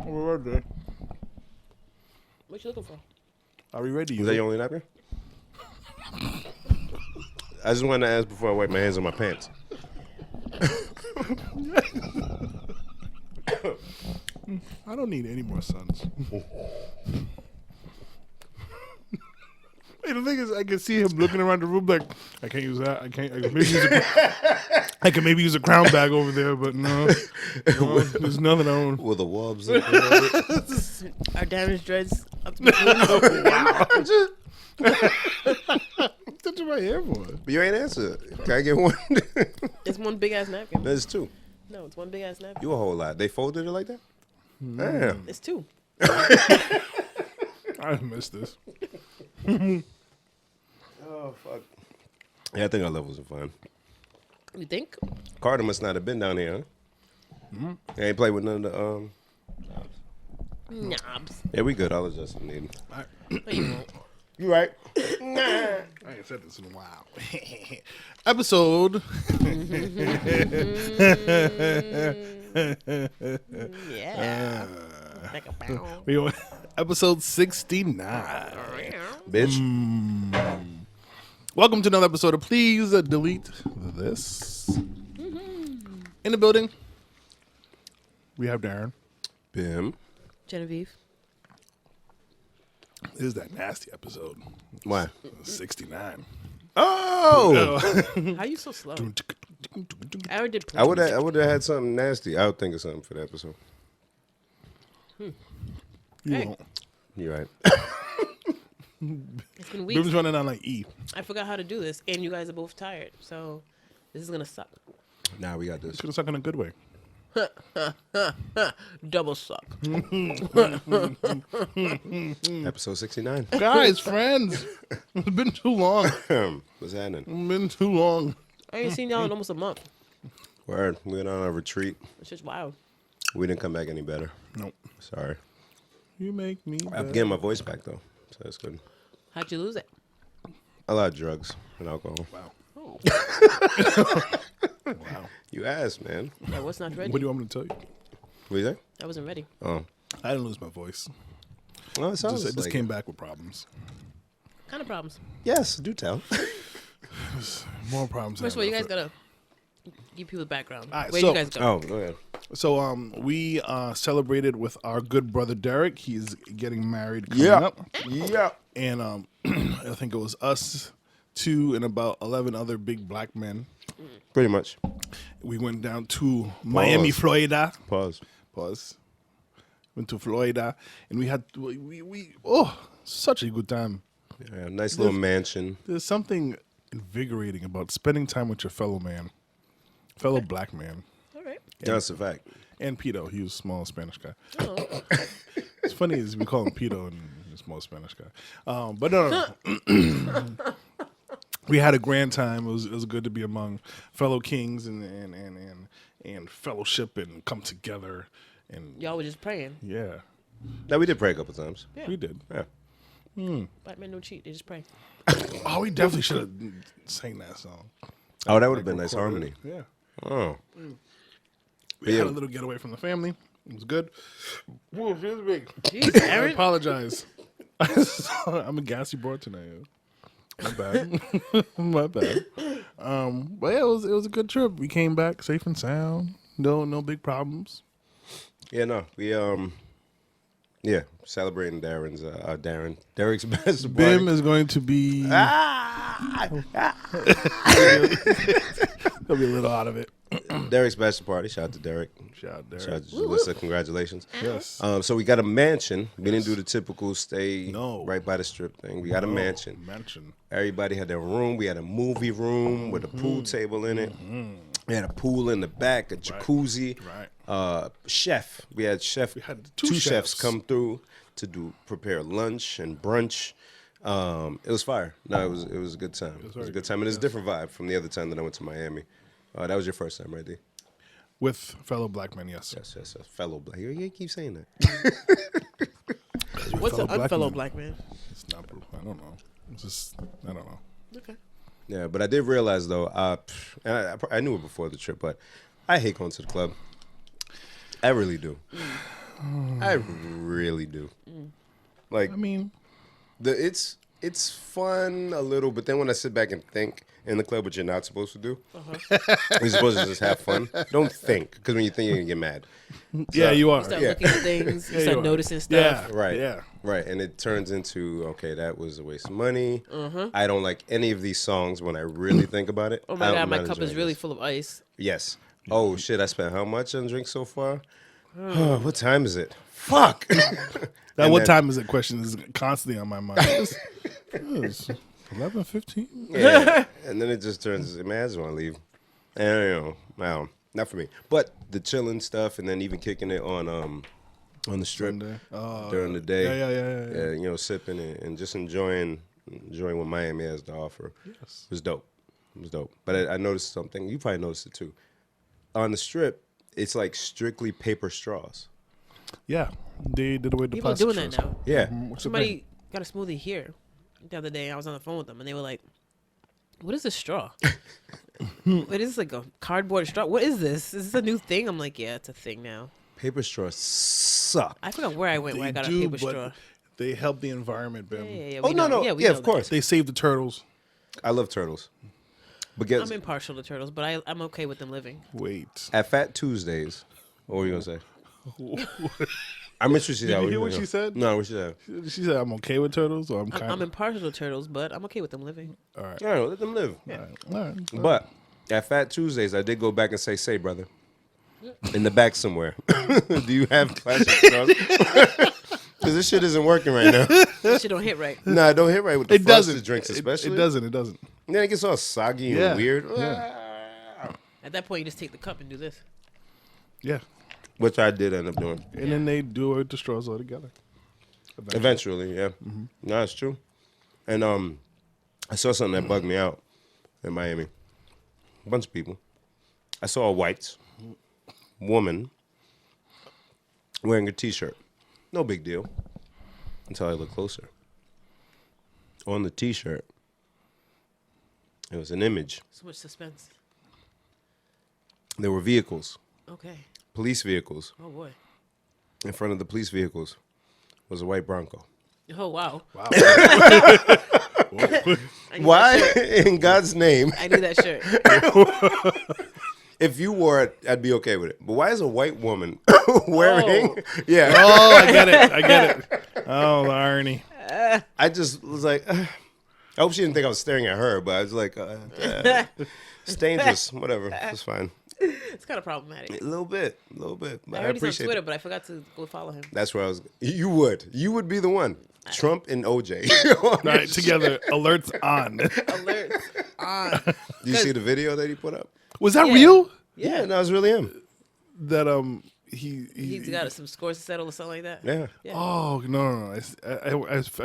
We're right there. What you looking for? Are we ready? Is that your only napkin? I just wanted to ask before I wipe my hands on my pants. I don't need any more sons. Hey, the thing is, I can see him looking around the room like, I can't use that. I can maybe use a crown bag over there, but no, there's nothing I own. With the wobs. Our damaged dreads. Wow. Touching my hair for it. But you ain't answer. Can I get one? It's one big ass napkin. There's two. No, it's one big ass napkin. You a whole lot. They folded it like that? Damn. It's two. I missed this. Oh, fuck. Yeah, I think our levels are fine. You think? Carter must not have been down here, huh? Mm-hmm. Ain't played with none of the, Knobs. Yeah, we good. I'll adjust if needed. No, you won't. You right. I ain't said this in a while. Episode. Yeah. Like a bow. We on episode 69. Bitch. Welcome to another episode of Please Delete This. In the building, we have Darren. Bim. Genevieve. This is that nasty episode. Why? 69. Oh! How you so slow? I already did. I would have had something nasty. I would think of something for the episode. You Hey. won't. You're right. It's been weeks. Bim's running on like E. I forgot how to do this, and you guys are both tired, so this is gonna suck. Now we got this. Should have suck in a good way. Double suck. Episode 69. Guys, friends, it's been too long. What's happening? It's been too long. I ain't seen y'all in almost a month. Word. We went on a retreat. It's just wild. We didn't come back any better. Nope. Sorry. You make me. I'm getting my voice back, though. So that's good. How'd you lose it? A lot of drugs and alcohol. Wow. Oh, Wow. You asked, man. I was not ready. What do you want me to tell you? What do you think? I wasn't ready. Oh. I didn't lose my voice. Well, it sounds It just like came back with problems. Kind of problems. Yes, do tell. More problems. First of all, than you guys enough. gotta give people the background. All right, Where'd so- you guys go? Oh, go ahead. So we celebrated with our good brother Derek. He's getting married coming up. Yeah. And I think it was us two and about 11 other big black men. Pretty much. We went down to Miami, Florida. Pause. Pause. Went to Florida, and we had such a good time. Yeah, nice little mansion. There's something invigorating about spending time with your fellow man, fellow black man, All right. That's a fact. and Pito. He was a small Spanish guy. Oh. It's funny is we call him Pito and he's a small Spanish guy. But no. We had a grand time. It was good to be among fellow kings and fellowship and come together and Y'all were just praying. yeah, Now, we did pray a couple times. Yeah. we did. Yeah. Black men don't cheat. They just pray. Oh, we definitely should have sang that song. Oh, that would have been nice harmony. Yeah, Oh. we Yeah. had a little getaway from the family. It was good. Whoa, it was big. Jeez, I Aaron. apologize. I'm a gassy boy tonight. Yo. My bad. My bad. But yeah, it was a good trip. We came back safe and sound. No big problems. Yeah, no. We, celebrating Derek's best Bim party. is going to be he'll be a little out of it. Derek's bachelor party. Shout out to Derek. Shout out there. Shout out to Jalissa. Congratulations. Yes. So we got a mansion. We didn't do the typical stay No. right by the strip thing. We got a mansion. Mansion. Everybody had their room. We had a movie room with a pool table in it. We had a pool in the back, a jacuzzi. Right. Chef. We had chef. We had two two chefs chefs. come through to prepare lunch and brunch. It was fire. No, it was a good time. It was a good time, and it's a different vibe from the other time that I went to Miami. That was your first time, right, D? With fellow black men, yes. Yes. Fellow black. You keep saying that. What's an Fellow black unfellow man. black man? It's not. I don't know. It's just I don't know. Okay. Yeah, but I did realize though, and I knew it before the trip, but I hate going to the club. I really do. I really do. Like, I mean, it's fun a little, but then when I sit back and think in the club, what you're not supposed to do, you're supposed to just have fun. Don't think, because when you think, you're gonna get mad. yeah, you are. You start Yeah. looking at things. You Yeah, start you are. noticing Yeah, stuff. Right. Yeah. Right, and it turns into, okay, that was a waste of money. I don't like any of these songs when I really think about it. Oh my I'm god, my not cup is enjoying really this. full of ice. Yes. Oh shit, I spent how much on drinks so far? What time is it? Fuck. That And what then- time is it question is constantly on my mind. It's 11:15. Yeah. And then it just turns, man, I just want to leave. And not for me. But the chilling stuff, and then even kicking it on the strip Sunday. during the day. Yeah. Sipping and just enjoying what Miami has to offer. Yes. It was dope. But I noticed something. You probably noticed it too. On the strip, it's like strictly paper straws. Yeah. They did away with the People are plastic doing that straws. now. Yeah. What's the Somebody got a smoothie here the other day. I was on the phone with them, and they were like, "What is this straw? It is like a cardboard straw. What is this? Is this a new thing?" I'm like, "Yeah, it's a thing now." Paper straws suck. I forgot where I went when I got a paper straw. they help the environment, Yeah, Bam. yeah, yeah. Oh, we no, know. no. we Yeah, know of that. course. They save the turtles. I love turtles. But guess, I'm impartial to turtles, but I'm okay with them living. Wait. at Fat Tuesdays, what were you going to say? I'm interested. Did you hear what she said? No, what she said. She said, "I'm okay with turtles," or I'm I'm kind of. impartial to turtles, but I'm okay with them living. All right. All right, let them live. All right. But at Fat Tuesdays, I did go back and say, brother, in the back somewhere. Do you have plastic straws? Because this shit isn't working right now. This shit don't hit right. No, it don't hit right with the It doesn't. drinks, especially. It doesn't. It doesn't. And then it gets all soggy Yeah. and weird. At that point, you just take the cup and do this. Yeah. Which I did end up doing. And then they do away with the straws altogether. Eventually, yeah. No, it's true. And I saw something that bugged me out in Miami. A bunch of people. I saw a white woman wearing a T-shirt. No big deal. Until I looked closer. On the T-shirt, it was an image. So much suspense. There were vehicles, Okay. police vehicles. Oh boy. In front of the police vehicles was a white Bronco. Oh wow. Wow. I knew Why, that shirt. in God's name, I knew that shirt. if you wore it, I'd be okay with it. But why is a white woman wearing? Yeah. Oh, I get it. I get it. Oh, the irony. I just was like, I hope she didn't think I was staring at her, but I was like, it's dangerous. Whatever. It's fine. It's kind of problematic. A little bit. But I I heard he's on appreciate Twitter, it. but I forgot to go follow him. That's where I was. You would be the one. Trump and OJ. All right, together. Alerts on. Alert on. Do you see the video that he put up? Was that Yeah. real? Yeah. No, it's really him. That he He's got some scores to settle or something like that. Yeah. Yeah. Oh no! I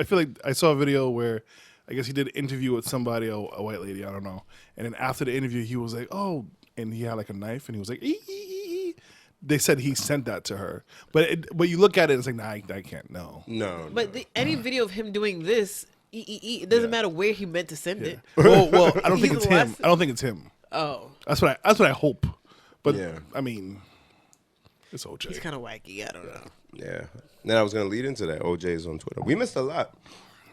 feel like I saw a video where I guess he did an interview with somebody, a white lady, I don't know. And then after the interview, he was like, "Oh," and he had like a knife, and he was like, "Ee, ee, ee, ee." They said he sent that to her, but you look at it, it's like, nah, I can't. No. No. But any video of him doing this, it doesn't matter where he meant to send it. Well, I don't think He's it's him. less- I don't think it's him. Oh, That's what I hope. But Yeah. I mean, it's OJ. he's kind of wacky. I don't know. Yeah. Then I was going to lead into that. OJ is on Twitter. We missed a lot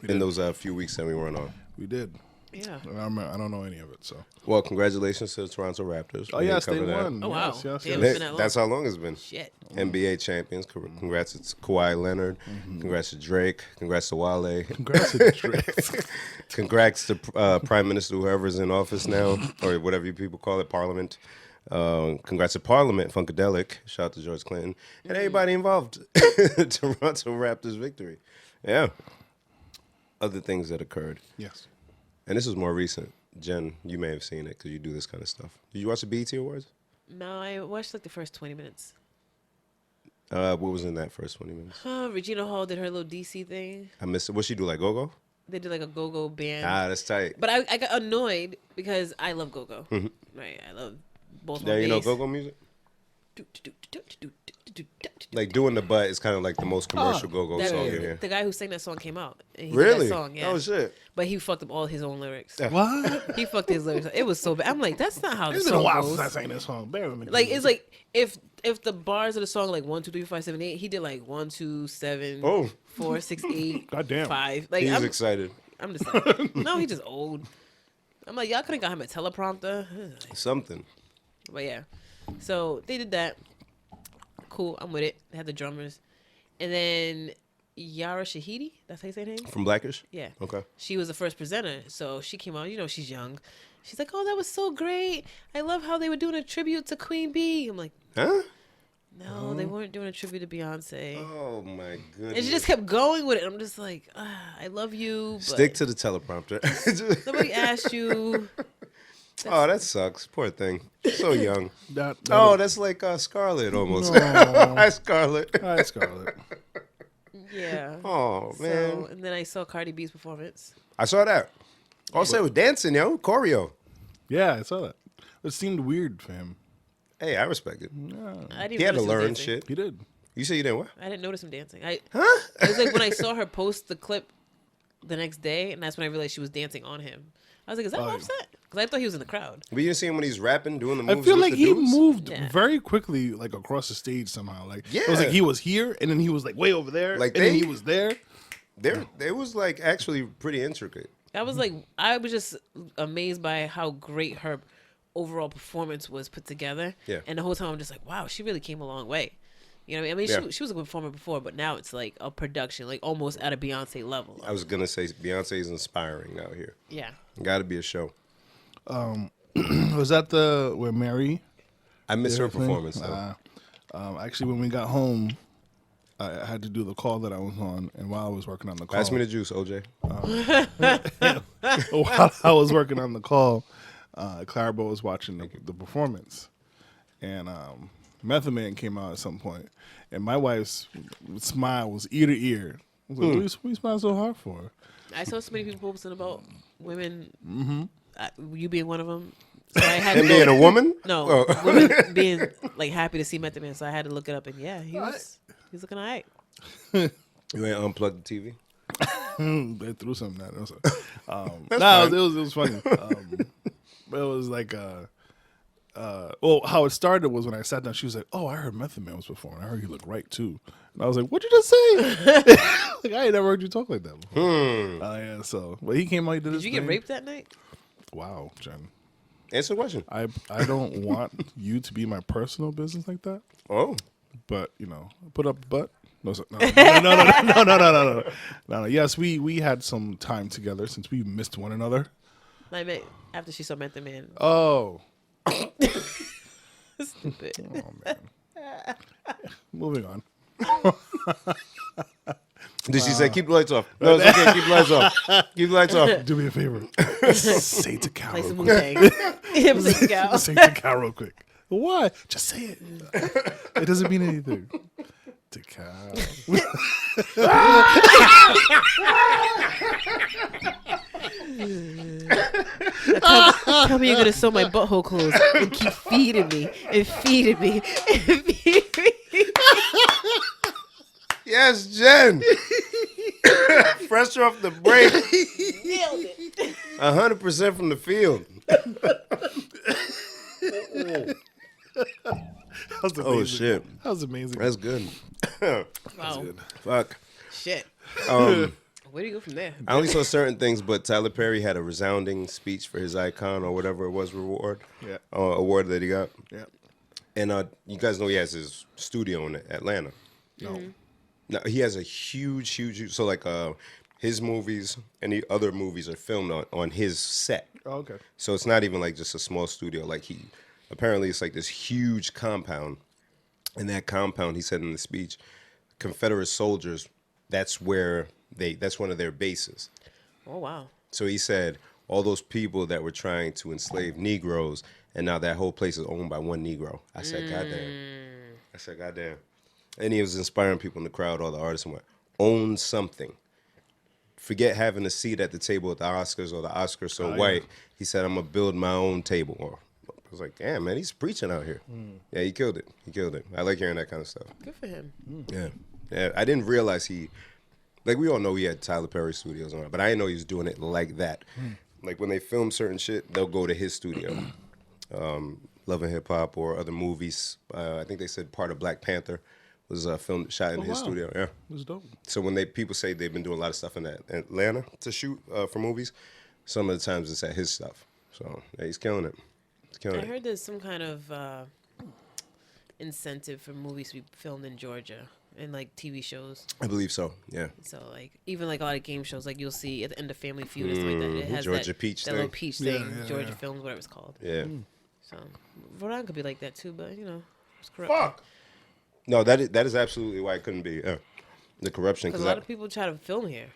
in those few weeks that we weren't on. We did. Yeah. I don't know any of it. So. Well, congratulations to the Toronto Raptors. Oh We yes, didn't they cover that. won. Oh, wow. Yes, yes, Damn, yes. it's been that long. That's how long it's been. Shit. NBA champions. Congrats to Kawhi Leonard. Congrats to Drake. Congrats to Wale. Congrats to Drake. Congrats to Prime Minister, whoever's in office now, or whatever you people call it, Parliament. Congrats to Parliament, Funkadelic. Shout out to George Clinton. And everybody involved. Toronto Raptors victory. Yeah. Other things that occurred. Yes. And this is more recent. Jen, you may have seen it because you do this kind of stuff. Did you watch the BET Awards? No, I watched like the first 20 minutes. What was in that first 20 minutes? Regina Hall did her little DC thing. I missed it. What she do, like go-go? They did like a go-go band. Ah, that's tight. But I got annoyed because I love go-go. Right, I love both. Yeah, you know go-go music? Like doing the butt is kind of like the most commercial go-go That- song in here. The guy who sang that song came out. And he did Really? That song, yeah. Oh, shit. But he fucked up all his own lyrics. What? He fucked his lyrics. It was so bad. I'm like, that's not how the It's been a song while since goes. I sang this song. Bear with me. Like it's like if if the bars of the song like 1, 2, 3, 4, 5, 7, 8, he did like 1, 2, 7, 4, 6, 8, Goddamn. 5. Like He's excited. I'm just like, no, he's just old. I'm like, y'all couldn't got him a teleprompter. Something. But yeah, so they did that. Cool, I'm with it. They had the drummers, and then Yara Shahidi. That's how you say her name. From Blackish? Yeah. Okay. She was the first presenter, so she came out. You know, she's young. She's like, "Oh, that was so great. I love how they were doing a tribute to Queen Bee." I'm like, Huh? "No, they weren't doing a tribute to Beyonce." Oh, my goodness. And she just kept going with it. I'm just like, I love you, but Stick to the teleprompter. nobody asked you. Oh, that sucks. Poor thing. So young. That Oh, that's like Scarlett almost. No. Hi, Scarlett. Hi, Scarlett. Yeah. Oh, man. So, and then I saw Cardi B's performance. I saw that. Also, it was dancing, yo. Choreo. Yeah, I saw that. It seemed weird for him. Hey, I respect it. I didn't He had to notice him learn dancing. shit. He did. You say you didn't what? I didn't notice him dancing. Huh? It was like when I saw her post the clip the next day, and that's when I realized she was dancing on him. I was like, is that Offset? Because I thought he was in the crowd. But you didn't see him when he's rapping, doing the I moves feel with like the he dudes? moved Yeah. very quickly, like across the stage somehow. Like it was Yeah. like he was here, and then he was like way over there, Like and then they- he was there. It was like actually pretty intricate. I was like, I was just amazed by how great her overall performance was put together. Yeah. And the whole time I'm just like, wow, she really came a long way. You know what I mean? Yeah. She was a good performer before, but now it's like a production, like almost at a Beyonce level. I was gonna say Beyonce is inspiring out here. Yeah. Got to be a show. Was that where Mary? I miss her Everything? performance though. Actually, when we got home, I had to do the call that I was on, and while I was working on the call, Pass me the juice, OJ. while I was working on the call, Clarabelle was watching the performance, and Method Man came out at some point, and my wife's smile was ear to ear. I was like, what are you smiling so hard for? I saw so many people posting about women, you being one of them. So I had to And go- being a woman? No, Oh. women being like happy to see Method Man, so I had to look it up, and yeah, he's looking alright. You ain't unplugged the TV? They threw something at us. That's Nah, fine. it was funny. But it was like, well, how it started was when I sat down. She was like, "Oh, I heard Method Man was performing. I heard he looked right too." And I was like, "What'd you just say?" Like I ain't never heard you talk like that before. Yeah. So, but he came out. He did Did his you get thing. raped that night? Wow, Jen. Answer the question. I don't want you to be my personal business like that. Oh. But put up a butt. No, no. Yes, we had some time together since we missed one another. I meant after she saw Method Man. Oh, Stupid. oh man. Moving on. Did she say keep the lights off? No, it's okay. Keep the lights off. Keep the lights off. Do me a favor. Say to Cal Play real some Wu quick. Tang. It was like, gal. Say to Cal real quick. Why? Just say it. It doesn't mean anything. To Cal. Tell me you're gonna sew my butthole closed and keep feeding me and feeding me and feeding me. Yes, Jen. Fresh off the break. Nailed it. 100% from the field. That was amazing. Oh, shit. That was amazing. That's good. Wow. Fuck. Shit. Where do you go from there? I only saw certain things, but Tyler Perry had a resounding speech for his icon or whatever it was award that he got. Yeah. And you guys know he has his studio in Atlanta. No. No, he has a huge. So like his movies and the other movies are filmed on his set. Oh, okay. So it's not even like just a small studio. Like apparently it's like this huge compound. And that compound, he said in the speech, Confederate soldiers, that's one of their bases. Oh wow. So he said all those people that were trying to enslave Negroes, and now that whole place is owned by one Negro. I said, goddamn. And he was inspiring people in the crowd, all the artists, and went, own something. Forget having a seat at the table at the Oscars or the Oscars so white. Yeah. He said, I'm going to build my own table. Or I was like, damn, man, he's preaching out here. Yeah, he killed it. I like hearing that kind of stuff. Good for him. Yeah, I didn't realize like we all know he had Tyler Perry studios on, but I didn't know he was doing it like that. Like when they film certain shit, they'll go to his studio. Love and Hip Hop or other movies. I think they said part of Black Panther was filmed, shot in his studio. Yeah, It was dope. so when people say they've been doing a lot of stuff in Atlanta to shoot for movies, some of the times it's at his stuff. So yeah, he's killing it. He's killing I it. heard there's some kind of incentive for movies to be filmed in Georgia and like TV shows. I believe so. Yeah. So like even like a lot of game shows, like you'll see at the end of Family Feud and stuff like that. It has Georgia that, Peach that thing. little peach Yeah, thing, yeah, Georgia yeah. Films, whatever it's called. Yeah. So Rhode Island could be like that too, but you know, it's corrupt. Fuck. No, that is absolutely why it couldn't be. The corruption. Because a lot of people try to film here.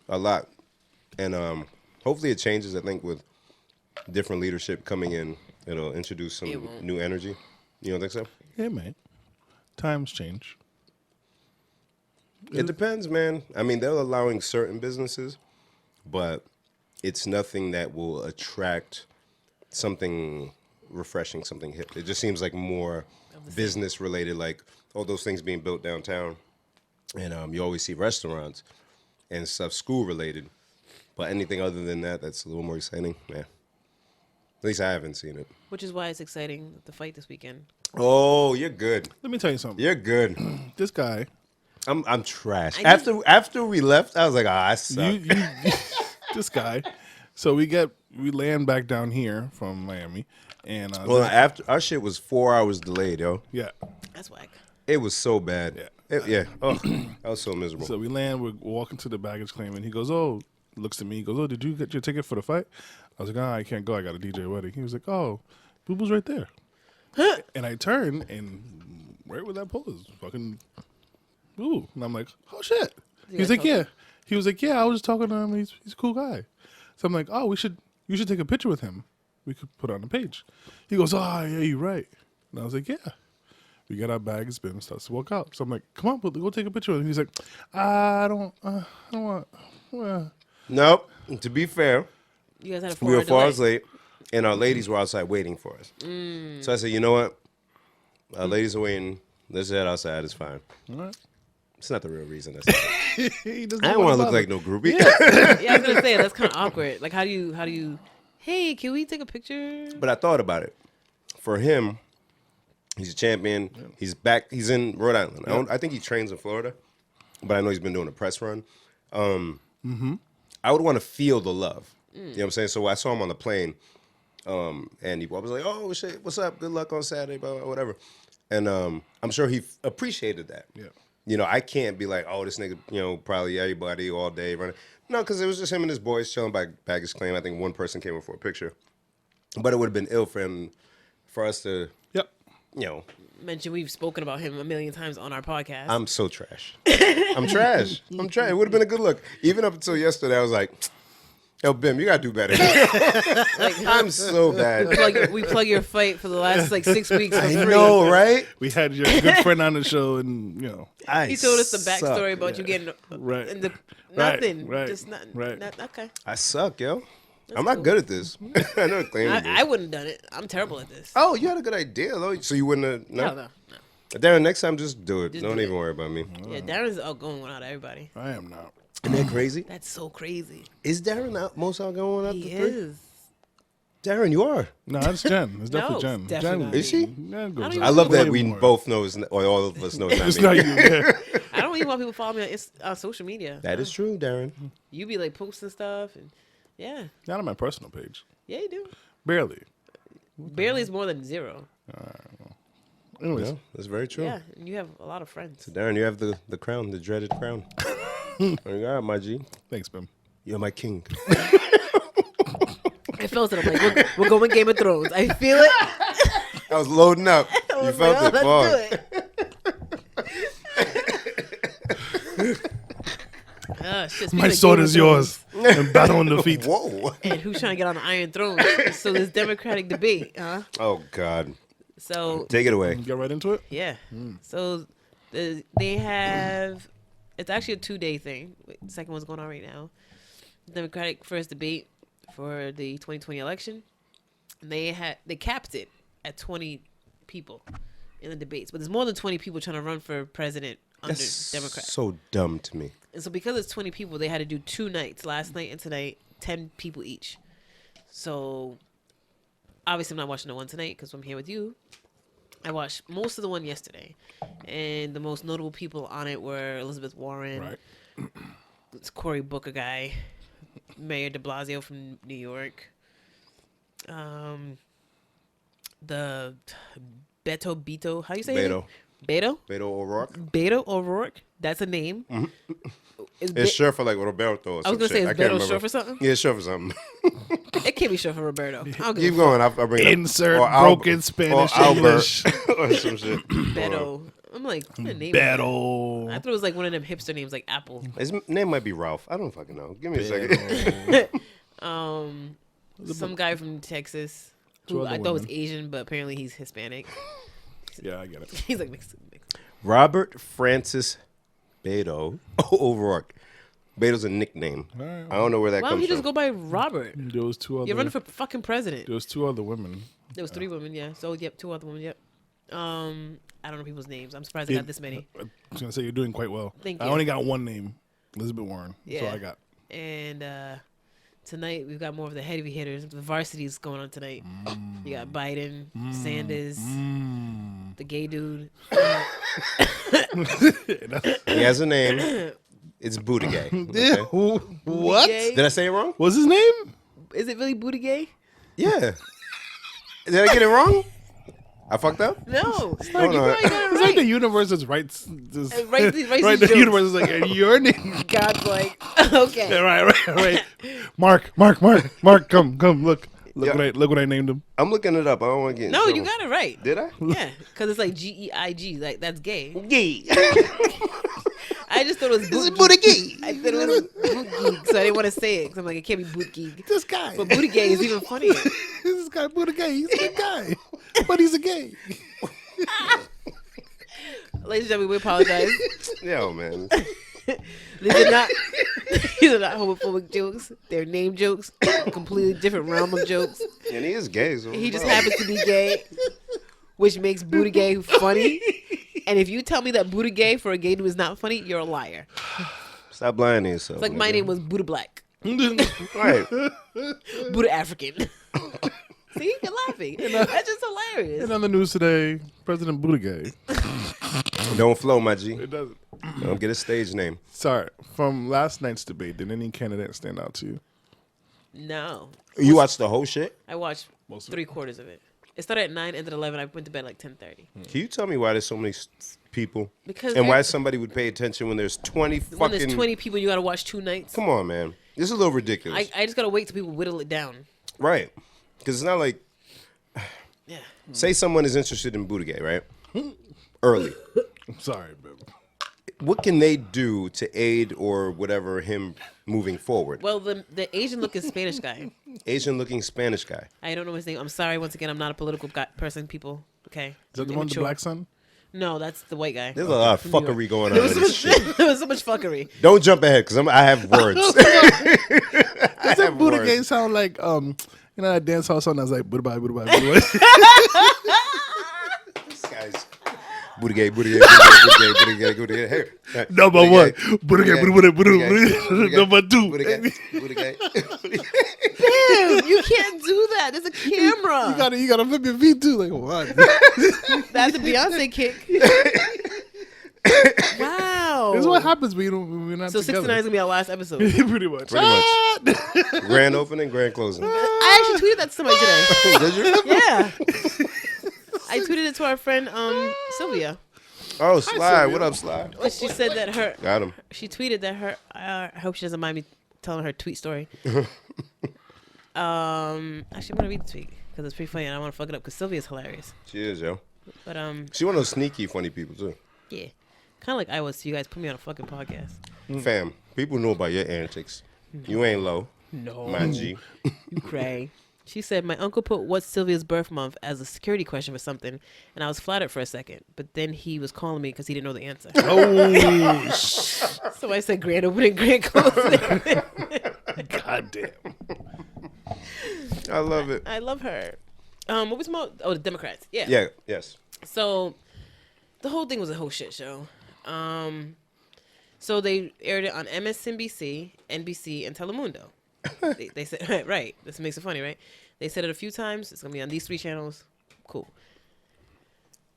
A lot. And hopefully it changes. I think with different leadership coming in, it'll introduce some It won't. new energy. You don't think so? Yeah, man. Times change. It depends, man. I mean, they're allowing certain businesses, but it's nothing that will attract something refreshing, something hip. It just seems like more business related, like all those things being built downtown. And you always see restaurants and stuff school related. But anything other than that, that's a little more exciting. Yeah. At least I haven't seen it. Which is why it's exciting, the fight this weekend. Oh, you're good. Let me tell you something. You're good. This guy, I'm trash. I just- After we left, I was like, I suck. this guy. So we land back down here from Miami, and Well, after our shit was 4 hours delayed, yo. yeah. That's whack. It was so bad. Yeah. Oh, I was so miserable. So we land. We're walking to the baggage claim, and he goes, "Oh," looks at me. He goes, "Oh, did you get your ticket for the fight?" I was like, "Ah, I can't go. I got a DJ wedding." He was like, "Oh, Boo Boo's right there." And I turn, and right where that pole is, fucking Boo. And I'm like, "Oh shit." You He's guys like, talking? "Yeah." He was like, "Yeah, I was just talking to him. He's a cool guy." So I'm like, "Oh, you should take a picture with him. We could put it on the page." He goes, "Oh, yeah, you're right." And I was like, "Yeah." We get our bags, Ben starts to walk out. So I'm like, "Come on, go take a picture with him." He's like, I don't want. Nope. To be fair, You guys had a we were 4 hour 4 delay. hours late, and our ladies were outside waiting for us. So I said, you know what? Our ladies are waiting. Let's head outside. It's fine. All right. It's not the real reason. That's He doesn't I don't want to look bother. like no groupie. Yeah, I was gonna say that's kind of awkward. Like, how do you? Hey, can we take a picture? But I thought about it. For him, he's a champion. He's back. He's in Rhode Island. I think he trains in Florida, but I know he's been doing a press run. I would want to feel the love. You know what I'm saying? So I saw him on the plane, and I was like, "Oh shit, what's up? Good luck on Saturday, blah, blah, whatever." And I'm sure he appreciated that. Yeah. You know, I can't be like, "Oh, this nigga," probably everybody all day running. No, because it was just him and his boys chilling by baggage claim. I think one person came in for a picture, but it would have been ill for us to, Yep. Mention we've spoken about him a million times on our podcast. I'm so trash. I'm trash. I'm trash. It would have been a good look. Even up until yesterday, I was like, yo, Bim, you got to do better. I'm so bad. we plug your fight for the last like 6 weeks for I free. know, right? We had your good friend on the show, and He told us the backstory about you getting Right. and the Right, nothing, right, just nothing. right. Okay. I suck, yo. I'm not good at this. I know claim to be. I wouldn't have done it. I'm terrible at this. Oh, you had a good idea, though. So you wouldn't have. No, No. no. Darren, next time, just do it. Just Don't do even it. worry about me. Yeah, Darren's outgoing out of everybody. I am not. Isn't that crazy? That's so crazy. Is Darren the most outgoing out of the He three? is. Darren, you are. No, it's Jen. It's definitely No, Jen. definitely Jen not. Is she? Jen goes even I love that way we more. both know, or all of us know it's not It's me. not you. Yeah. I don't even want people to follow me on social media. That is true, Darren. You be like posting stuff and yeah, Not on my personal page. yeah, you do. Barely. Barely is more than 0. Anyways, Yeah, that's very true. Yeah, and you have a lot of friends. Darren, you have the crown, the dreaded crown. Oh, you got it, my G. thanks, Bim. You're my king. I felt it. I'm like, we're going Game of Thrones. I feel it. I was loading up. I You was felt like, it. oh, Pause. let's do it. Shit, My speaking of sword Game is of yours. And battle in defeat. Whoa. And who's trying to get on the Iron Throne? So this Democratic debate, huh? Oh, God. So Take it away. Get right into it. yeah. So they have. It's actually a 2-day thing. The second one's going on right now. Democratic first debate for the 2020 election. They capped it at 20 people in the debates, but there's more than 20 people trying to run for president under That's Democrats. so dumb to me. And so because it's 20 people, they had to do 2 nights, last night and tonight, 10 people each. So obviously I'm not watching the one tonight because I'm here with you. I watched most of the one yesterday, and the most notable people on it were Elizabeth Warren, Right. this Cory Booker guy, Mayor de Blasio from New York, the Beto, how you say Beto. it? Beto? Beto O'Rourke. Beto O'Rourke? That's a name. Is It's short for like Roberto or I was some gonna say, shit. is I can't Beto remember. short for something? Yeah, it's short for something. It can't be short for Roberto. I'll give Keep a going. I'll bring it up. Insert Or broken Spanish or Albert English. or some shit. Beto. I'm like, what kind of name is that? Battle. I thought it was like one of them hipster names, like Apple. His name might be Ralph. I don't fucking know. Give me a second. Some guy from Texas Two who other I thought was women. Asian, but apparently he's Hispanic. Yeah, I get it. He's like mixed. Robert Francis Beto O'Rourke. Beto's a nickname. All right. I don't know where that Why don't comes he just from. go by Robert? There was two other. You're running for fucking president. There was two other women. There was 3 women, yeah. So yep, 2 other women, yep. I don't know people's names. I'm surprised I got this many. I was gonna say you're doing quite well. Thank I you. only got one name, Elizabeth Warren. That's all Yeah. I got. And tonight we've got more of the heavy hitters. The varsity's going on tonight. You got Biden, Sanders, the gay dude. He has a name. It's Buttigieg. Okay? What? Gay? Did I say it wrong? What's his name? Is it really booty gay? Yeah. Did I get it wrong? I fucked up? No. Hold You on. probably got it It's like the right. universe is right. Just, Right, right. The jokes. universe is like, and your name. God's like, okay. Yeah, right. Mark, come, look Yeah. what I named him. I'm looking it up. I don't want to get in No, trouble. you got it right. Did I? Yeah, because it's like GEIG. Like, that's gay. Gay. I just thought it was This is boot geek. Buttigieg. I thought it was boot geek, so I didn't want to say it because I'm like, it can't be boot geek. This guy. But booty gay is even funnier. This guy Buddha gay. He's a good guy, but he's a gay. Ladies and gentlemen, we apologize. Yo, man. These are not homophobic jokes. They're name jokes. A completely different realm of jokes. And he is gay. So He just happens to be gay, which makes booty gay funny. And if you tell me that booty gay for a gay dude is not funny, you're a liar. Stop lying to yourself. It's like my name was Buddha Black, Right. Buddha African. See, you're laughing. That's just hilarious. And on the news today, President Buddha gay. Don't flow, my G. It doesn't. Don't get a stage name. Sorry, from last night's debate, did any candidate stand out to you? No, You watched the whole shit? I watched Most of it. 3/4 of it. It started at 9, ended at 11. I went to bed like 10:30. Can you tell me why there's so many people? Because And why there's- somebody would pay attention when there's 20 When fucking... there's 20 people, you got to watch 2 nights. Come on, man. This is a little ridiculous. I just got to wait till people whittle it down. Right. Because it's not like... Yeah. Say someone is interested in Buttigieg, right? Early. I'm sorry, but What can they do to aid or whatever him moving forward? Well, the Asian looking Spanish guy. Asian-looking Spanish guy. I don't know his name. I'm sorry. Once again, I'm not a political person, people. Okay. is that the one with the Immature. black son? No, that's the white guy. There's a lot of From New York. fuckery going on There in was, so this much, shit. there was so much fuckery. Don't jump ahead, because I have words. I Doesn't have Buddha words. gay sound like you know that dance hall song that's like Buddha bye, Buddha bye, Buddha bye. This guy's... Buttigieg, Buttigieg, Buttigieg, Buttigieg, Buttigieg. Here. Number one, Buddha gay, Buddha, Buddha, Buttigieg, Buddha. Number two. Buttigieg, Buttigieg. Dude, you can't do that. There's a camera. You gotta flip your feet too. Like what? That's a Beyonce kick. Wow. This is what happens when we're not So together. 69 is gonna be our last episode. Pretty much. Pretty much. Grand opening, grand closing. I actually tweeted that to somebody today. Did you? Yeah. I tweeted it to our friend Sylvia. Oh, Sly. What up, Sly? But she said that Got him. she tweeted that her I hope she doesn't mind me telling her tweet story. Actually, I'm gonna read the tweet because it's pretty funny and I want to fuck it up because Sylvia's hilarious. She is, yo. But She one of those sneaky, funny people, too. yeah, kind of like I was. So you guys put me on a fucking podcast. Fam, people know about your antics. You ain't low, No, my G. you cray. She said, my uncle put what's Sylvia's birth month as a security question for something, and I was flattered for a second, but then he was calling me because he didn't know the answer. Oh, So I said grand opening, grand closing. goddamn. I love it. I love her. What was more? Oh, the Democrats. Yeah. Yeah, yes. So the whole thing was a whole shit show. So they aired it on MSNBC, NBC, and Telemundo. They said right. This makes it funny, right? They said it a few times. It's gonna be on these 3 channels. Cool.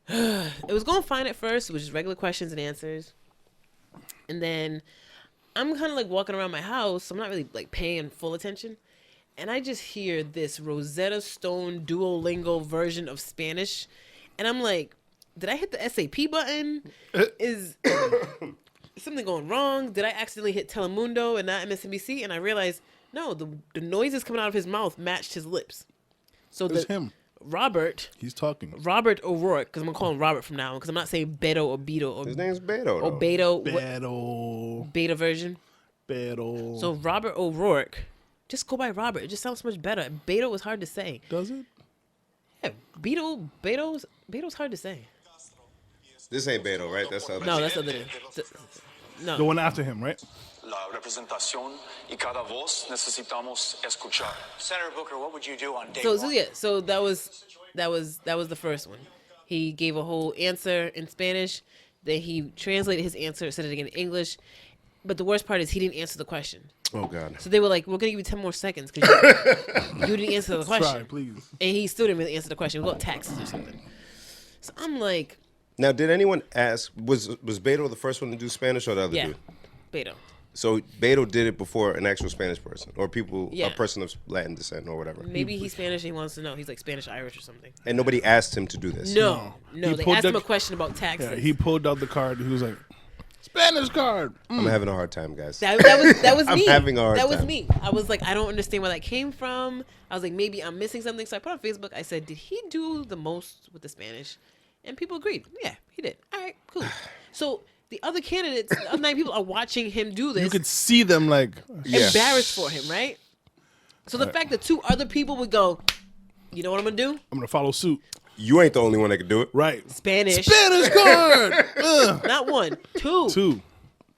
It was going fine at first. It was just regular questions and answers, and then I'm kind of like walking around my house. So I'm not really like paying full attention, and I just hear this Rosetta Stone Duolingo version of Spanish, and I'm like, did I hit the SAP button? Is something going wrong? Did I accidentally hit Telemundo and not MSNBC? And I realized, no, the noises coming out of his mouth matched his lips. So It's him. He's talking. Robert O'Rourke, because I'm going to call him Robert from now on, because I'm not saying Beto or Beto. Or, His name's Beto. or Though. Beto. Beta version. Beto. So Robert O'Rourke, just go by Robert. It just sounds so much better. Beto was hard to say. Does it? Yeah, Beto's hard to say. This ain't Beto, right? That's the other. No, that's the other. No. The one after him, right? La representación y cada voz necesitamos escuchar. Senator Booker, what would you do on day So one? yeah, so that was the first one. He gave a whole answer in Spanish, then he translated his answer, said it again in English. But the worst part is he didn't answer the question. Oh God. So they were like, "We're gonna give you 10 more seconds because you didn't answer the question." Try, please. And he still didn't really answer the question. It was about taxes or something. So I'm like, Now, did anyone ask? Was Beto the first one to do Spanish or the other yeah, dude? Beto. So Beto did it before an actual Spanish person, or a Yeah. person of Latin descent, or whatever. Maybe he's Spanish and he wants to know. He's like Spanish Irish or something. And nobody asked him to do this. No. He They pulled asked him the- a question about taxes. Yeah, he pulled out the card. He was like, Spanish card. I'm having a hard time, guys. That was I'm me. having a hard That was time. me. I was like, I don't understand where that came from. I was like, maybe I'm missing something. So I put on Facebook. I said, did he do the most with the Spanish? And people agreed. Yeah, he did. All right, cool. So the other candidates, the other 9 people are watching him do this, You could see them like, Yeah. embarrassed for him, right? So the fact that 2 other people would go, you know what I'm gonna do? I'm going to follow suit. You ain't the only one that could do it. Right. Spanish. Spanish card. Ugh. Not 1, 2. 2.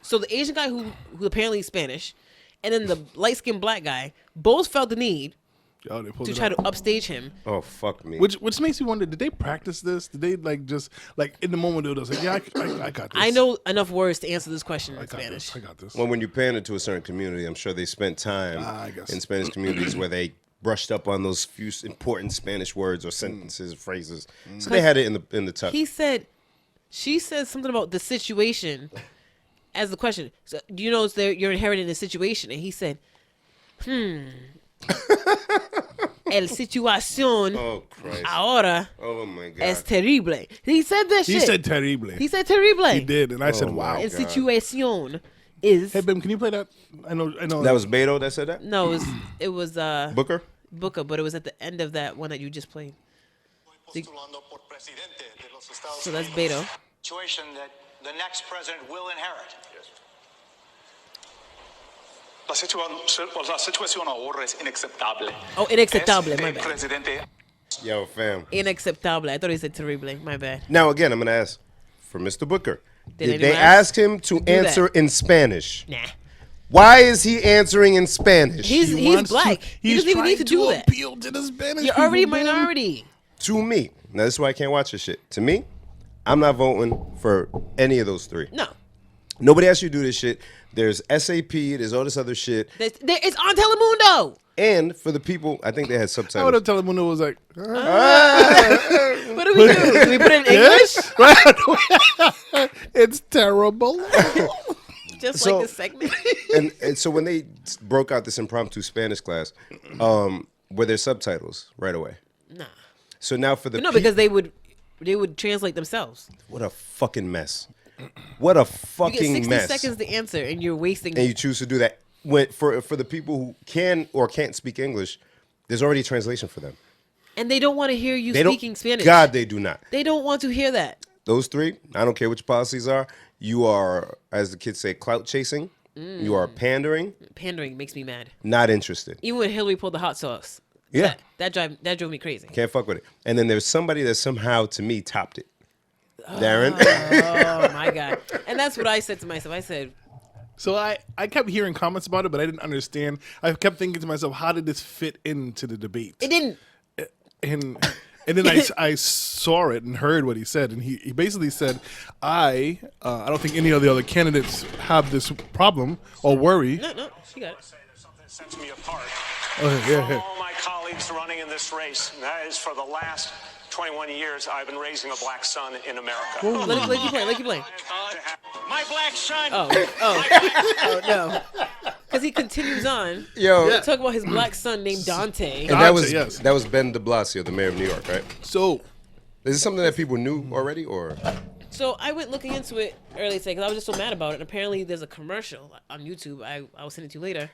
So the Asian guy who apparently is Spanish, and then the light skinned black guy, both felt the need Yo, they pulled to it try out. to upstage him. Oh fuck me. Which makes me wonder, did they practice this? Did they like just like in the moment they was like, yeah, I got this. I know enough words to answer this question in I got Spanish. this. I got this. Well, when you pander to a certain community, I'm sure they spent time I guess. in Spanish communities where they brushed up on those few important Spanish words or sentences, phrases. So they had it in the tuck. She said something about the situation as the question. So, do you know you're inheriting a situation? And he said, El situación Oh Christ. ahora Oh my God. es terrible. He said that shit. He said terrible. He said terrible. He did, and I said, Oh, wow. my El God. situación is. Hey, Bim, can you play that? I know. That was Beto that said that? No, it was Booker? Booker, but it was at the end of that one that you just played. Postulando por presidente de los Estados So that's Unidos. Beto. Situation that the next president will inherit. La situación ahora es inaceptable. Oh, inaceptable, Es my el bad. presidente Yo, fam. Inacceptable. I thought he said terrible. My bad. Now, again, I'm going to ask for Mr. Booker. Did Did anyone they ask ask him to do that? answer in Spanish? Nah. Why is he answering in Spanish? He's wants black. He he's doesn't even need to trying do that. appeal to the Spanish You're already people, Bim. minority. To me. Now, this is why I can't watch this shit. To me, I'm not voting for any of those 3. No. Nobody asked you to do this shit. There's SAP. There's all this other shit. It's on Telemundo. And for the people, I think they had I would subtitles. have told him when it was like, What do we do? Do we put it in English? it's terrible. Just So- like this segment? And so when they broke out this impromptu Spanish class, were there subtitles right away? Nah. So now for the No, because they would translate themselves. what a fucking mess. What a You get fucking 60 mess. seconds to answer, and you're wasting. And you choose to do that. When, for the people who can or can't speak English, there's already translation for them. And they don't want to hear you They speaking don't, Spanish. God, they do not. They don't want to hear that. Those 3, I don't care what your policies are. You are, as the kids say, clout chasing. You are pandering. Pandering makes me mad. Not interested. Even when Hillary pulled the hot sauce. Yeah. That drove me crazy. Can't fuck with it. And then there's somebody that somehow, to me, topped it. Darren. Oh my God. And that's what I said to myself. I said, So I kept hearing comments about it, but I didn't understand. I kept thinking to myself, how did this fit into the debate? it didn't. And then I saw it and heard what he said, and he basically said, I don't think any of the other candidates have this problem or worry. No, she got it. Sets me apart yeah. from all my colleagues running in this race. And that is for the last 21 years, I've been raising a black son in America. Let you play. My black son. Oh no. Because he continues on. Yo, to talk about his black son named Dante. and that was Yes. that was Ben de Blasio, the mayor of New York, right? So Is this something that people knew already, or? So I went looking into it earlier today because I was just so mad about it. And apparently there's a commercial on YouTube. I'll send it to you later.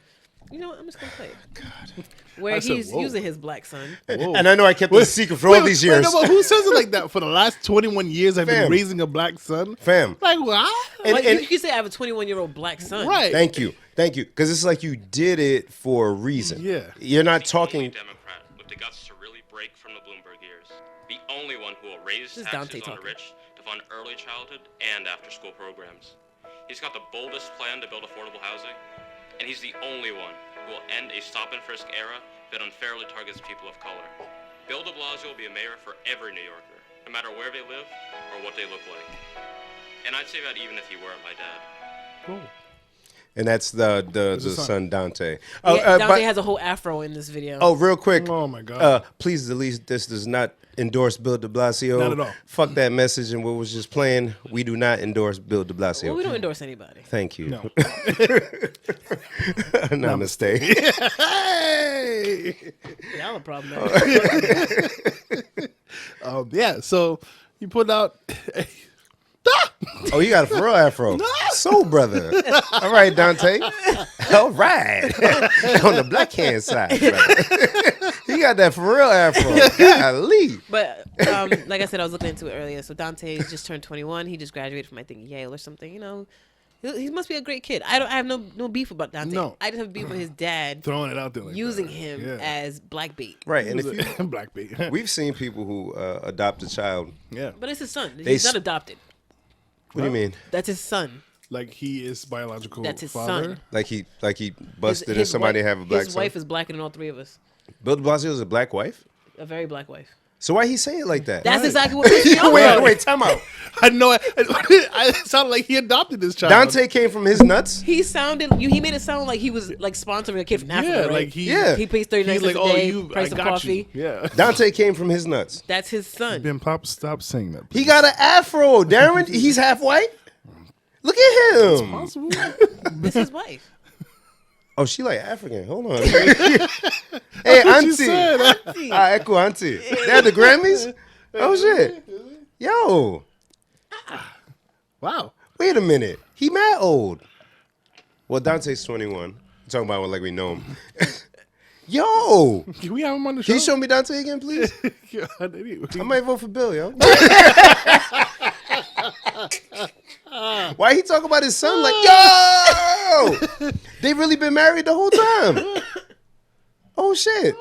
You know what? I'm just going to play it. God. Where I said, he's whoa. using his black son. whoa. And I know I kept it a secret for all these years. no, but who says it like that? For the last 21 years, I've Fam. been raising a black son. Fam. Like what? And- Like, and- you can say I have a 21-year-old black son. Right. Thank you. Because it's like you did it for a reason. Yeah. You're not The only talking. Democrat with the guts to really break from the Bloomberg years. The only one who will raise This is taxes Dante on the talking. rich to fund early childhood and after-school programs. He's got the boldest plan to build affordable housing, and he's the only one who will end a stop-and-frisk era that unfairly targets people of color. Bill de Blasio will be a mayor for every New Yorker, no matter where they live or what they look like. And I'd say that even if he weren't my dad. And that's the his son. son Dante. Dante has a whole afro in this video. Oh, real quick. Oh my God. Please delete this. Does not endorse Bill de Blasio. Not at all. Fuck that message and what was just playing. We do not endorse Bill de Blasio. Well, we don't endorse anybody. Thank you. No. Namaste. Hey. Y'all a problem. Yeah. So you put out. Oh, you got a for real afro. Soul brother. All right, Dante. All right. On the black hand side. Right. He got that for real afro. Golly. But like I said, I was looking into it earlier. So Dante just turned 21. He just graduated from I think Yale or something. You know, he must be a great kid. I have no beef about Dante. No. I just have beef with his dad Throwing it out there like using that. him Yeah. as black bait. Right. And if you, Black bait. we've seen people who adopt a child. Yeah. But it's his son. They He's not s- adopted. What do you mean? That's his son. Like he is biological That's his father. son. Like he busted and somebody wife, have a black His son? wife is blacker than all three of us. Bill de Blasio is a black wife? A very black wife. So why he say it like that? That's exactly what pissed me off. wait, time out. I know. It sounded like he adopted this child. Dante came from his nuts? He made it sound like he was like sponsoring a kid from Africa, Yeah, right? like he. Yeah. He pays 39 He's cents like, a day, I price of got coffee. you. Yeah. Dante came from his nuts. That's his son. Ben Pop, stop saying that. He got an afro, Darren. He's half white. Look at him. Possible. This is his wife. Oh, she like African. Hold on. Hey, auntie. said. Echo auntie. They had the Grammys? Oh, shit. Yo, Wow. wait a minute. He mad old. Well, Dante's 21. I'm talking about like we know him. Yo, Can we have him on the show? can you show me Dante again, please? God, I might vote for Bill, yo. Why he talk about his son like, yo? They really been married the whole time. Oh shit.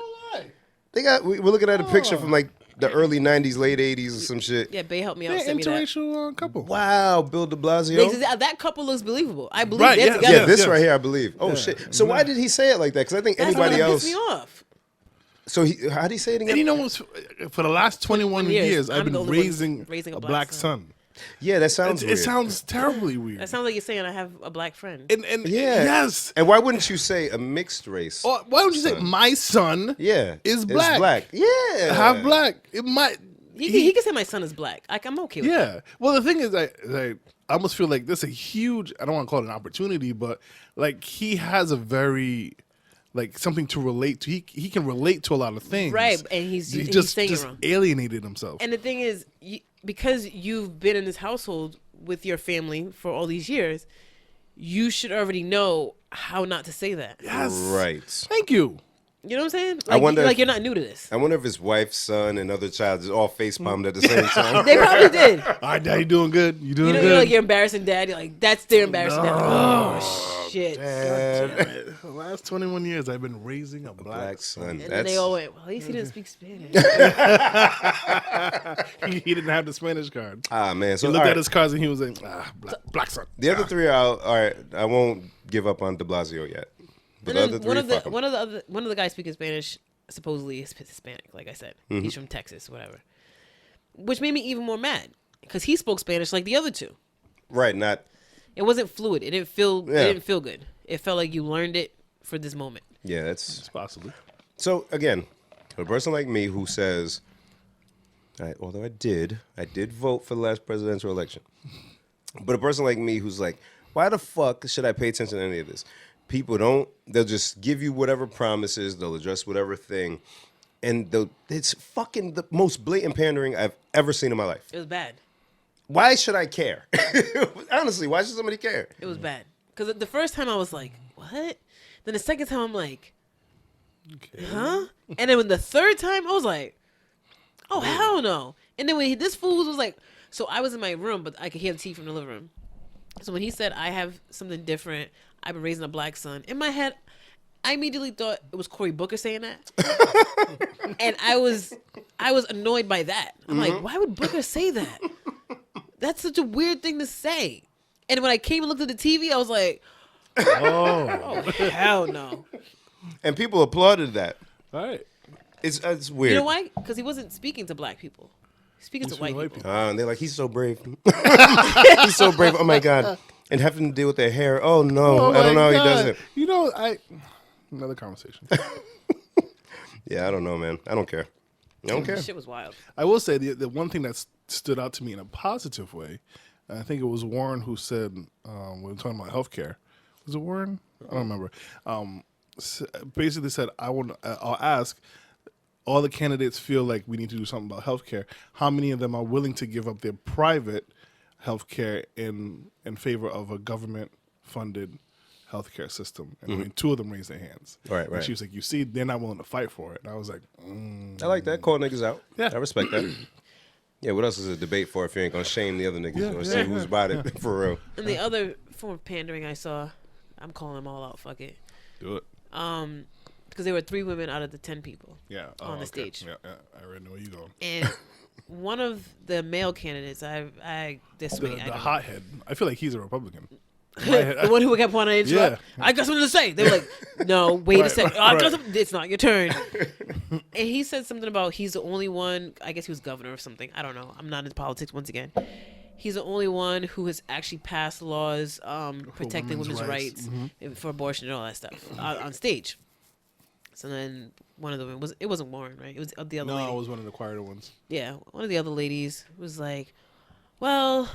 We're looking at a picture from like the early 90s, late 80s or some shit. Yeah, Bay helped me out. They're Send me that. interracial couple. Wow, Bill de Blasio. That couple looks believable. I believe Right, they're yeah, together. Yeah, this yes. right here, I believe. Oh shit. So why did he say it like that? Because I think That's anybody what else. pissed me off. So how did he say it again? And you know what's for the last 21 years, I'm I've been the only one raising a black son. Yeah, that sounds It weird. sounds terribly weird. That sounds like you're saying I have a black friend. And Yeah. yes. And why wouldn't you say a mixed race? Or why don't you say son? my son? Yeah, is it's black. Yeah, Half black. It might. He can say my son is black. Like, I'm okay with that. Yeah. Well, the thing is, I almost feel like this is a huge. I don't want to call it an opportunity, but like he has a very. Like something to relate to. He can relate to a lot of things. Right, and he's just saying it wrong. alienated himself. And the thing is, because you've been in this household with your family for all these years, you should already know how not to say that. Yes. Right. Thank you. You know what I'm saying? I Like, wonder like if- you're not new to this. I wonder if his wife, son, and other child is all face palmed at the same time. They probably did. All right, Dad, you doing good? You doing You know, good? you're like your embarrassing dad. You're like, that's their embarrassing dad. Like, oh shit! For the last 21 years, I've been raising a black Black son. And then That's they all went, well, at least he didn't speak Spanish. He didn't have the Spanish card. man. He So looked all at right, his cards and he was like, black son. the other three are all right. I won't give up on De Blasio yet. But the And other then three, fuck 'em. one of the guys speaking Spanish supposedly is Hispanic. Like I said, Mm-hmm. he's from Texas, whatever. Which made me even more mad because he spoke Spanish like the other two. Right, not It wasn't fluid. It didn't feel. Yeah. It didn't feel good. It felt like you learned it for this moment. Yeah, that's It's possibly. so. Again, a person like me who says, although I did vote for the last presidential election, but a person like me who's like, why the fuck should I pay attention to any of this? People don't. They'll just give you whatever promises. They'll address whatever thing, and it's fucking the most blatant pandering I've ever seen in my life. It was bad. Why should I care? Honestly, why should somebody care? It was bad. Because the first time I was like, what? Then the second time I'm like, huh? And then when the third time I was like, oh, hell no. And then when this fool was like, so I was in my room, but I could hear the TV from the living room. So when he said, I have something different, I've been raising a black son, in my head, I immediately thought it was Cory Booker saying that. And I was annoyed by that. I'm like, why would Booker say that? That's such a weird thing to say. And when I came and looked at the TV, I was like, oh hell no. And people applauded that. All right. It's weird. You know why? Because he wasn't speaking to black people. He's speaking to white people. And they're like, he's so brave. He's so brave. Oh my God. And having to deal with their hair. Oh no. I don't know how he does it. You know, another conversation. Yeah, I don't know, man. I don't care. I don't care. Shit was wild. I will say the one thing that stood out to me in a positive way, and I think it was Warren who said, when we were talking about healthcare, was it Warren? I don't remember. Basically said, I'll ask, all the candidates feel like we need to do something about healthcare. How many of them are willing to give up their private healthcare in favor of a government-funded healthcare system? And I mean, two of them raised their hands. Right. And she was like, you see, they're not willing to fight for it. And I was like, I like that. Call niggas out. Yeah. I respect that. Yeah, what else is a debate for if you ain't gonna shame the other niggas or see who's about it for real? And the other form of pandering I saw, I'm calling them all out. Fuck it. do it. Because there were 3 women out of the 10 people on the okay. stage. Yeah, I already know where you going. And one of the male candidates, The I hothead. I feel like he's a Republican. the one who kept wanting to interrupt. Yeah. I got something to say. They were like, no, wait a second. I got right. something. It's not your turn. And he said something about he's the only one, I guess he was governor or something. I don't know. I'm not into politics once again. He's the only one who has actually passed laws protecting women's rights for abortion and all that stuff on stage. So then one of the women, it wasn't Warren, right? It was the other lady. No, it was one of the quieter ones. Yeah, one of the other ladies was like, well,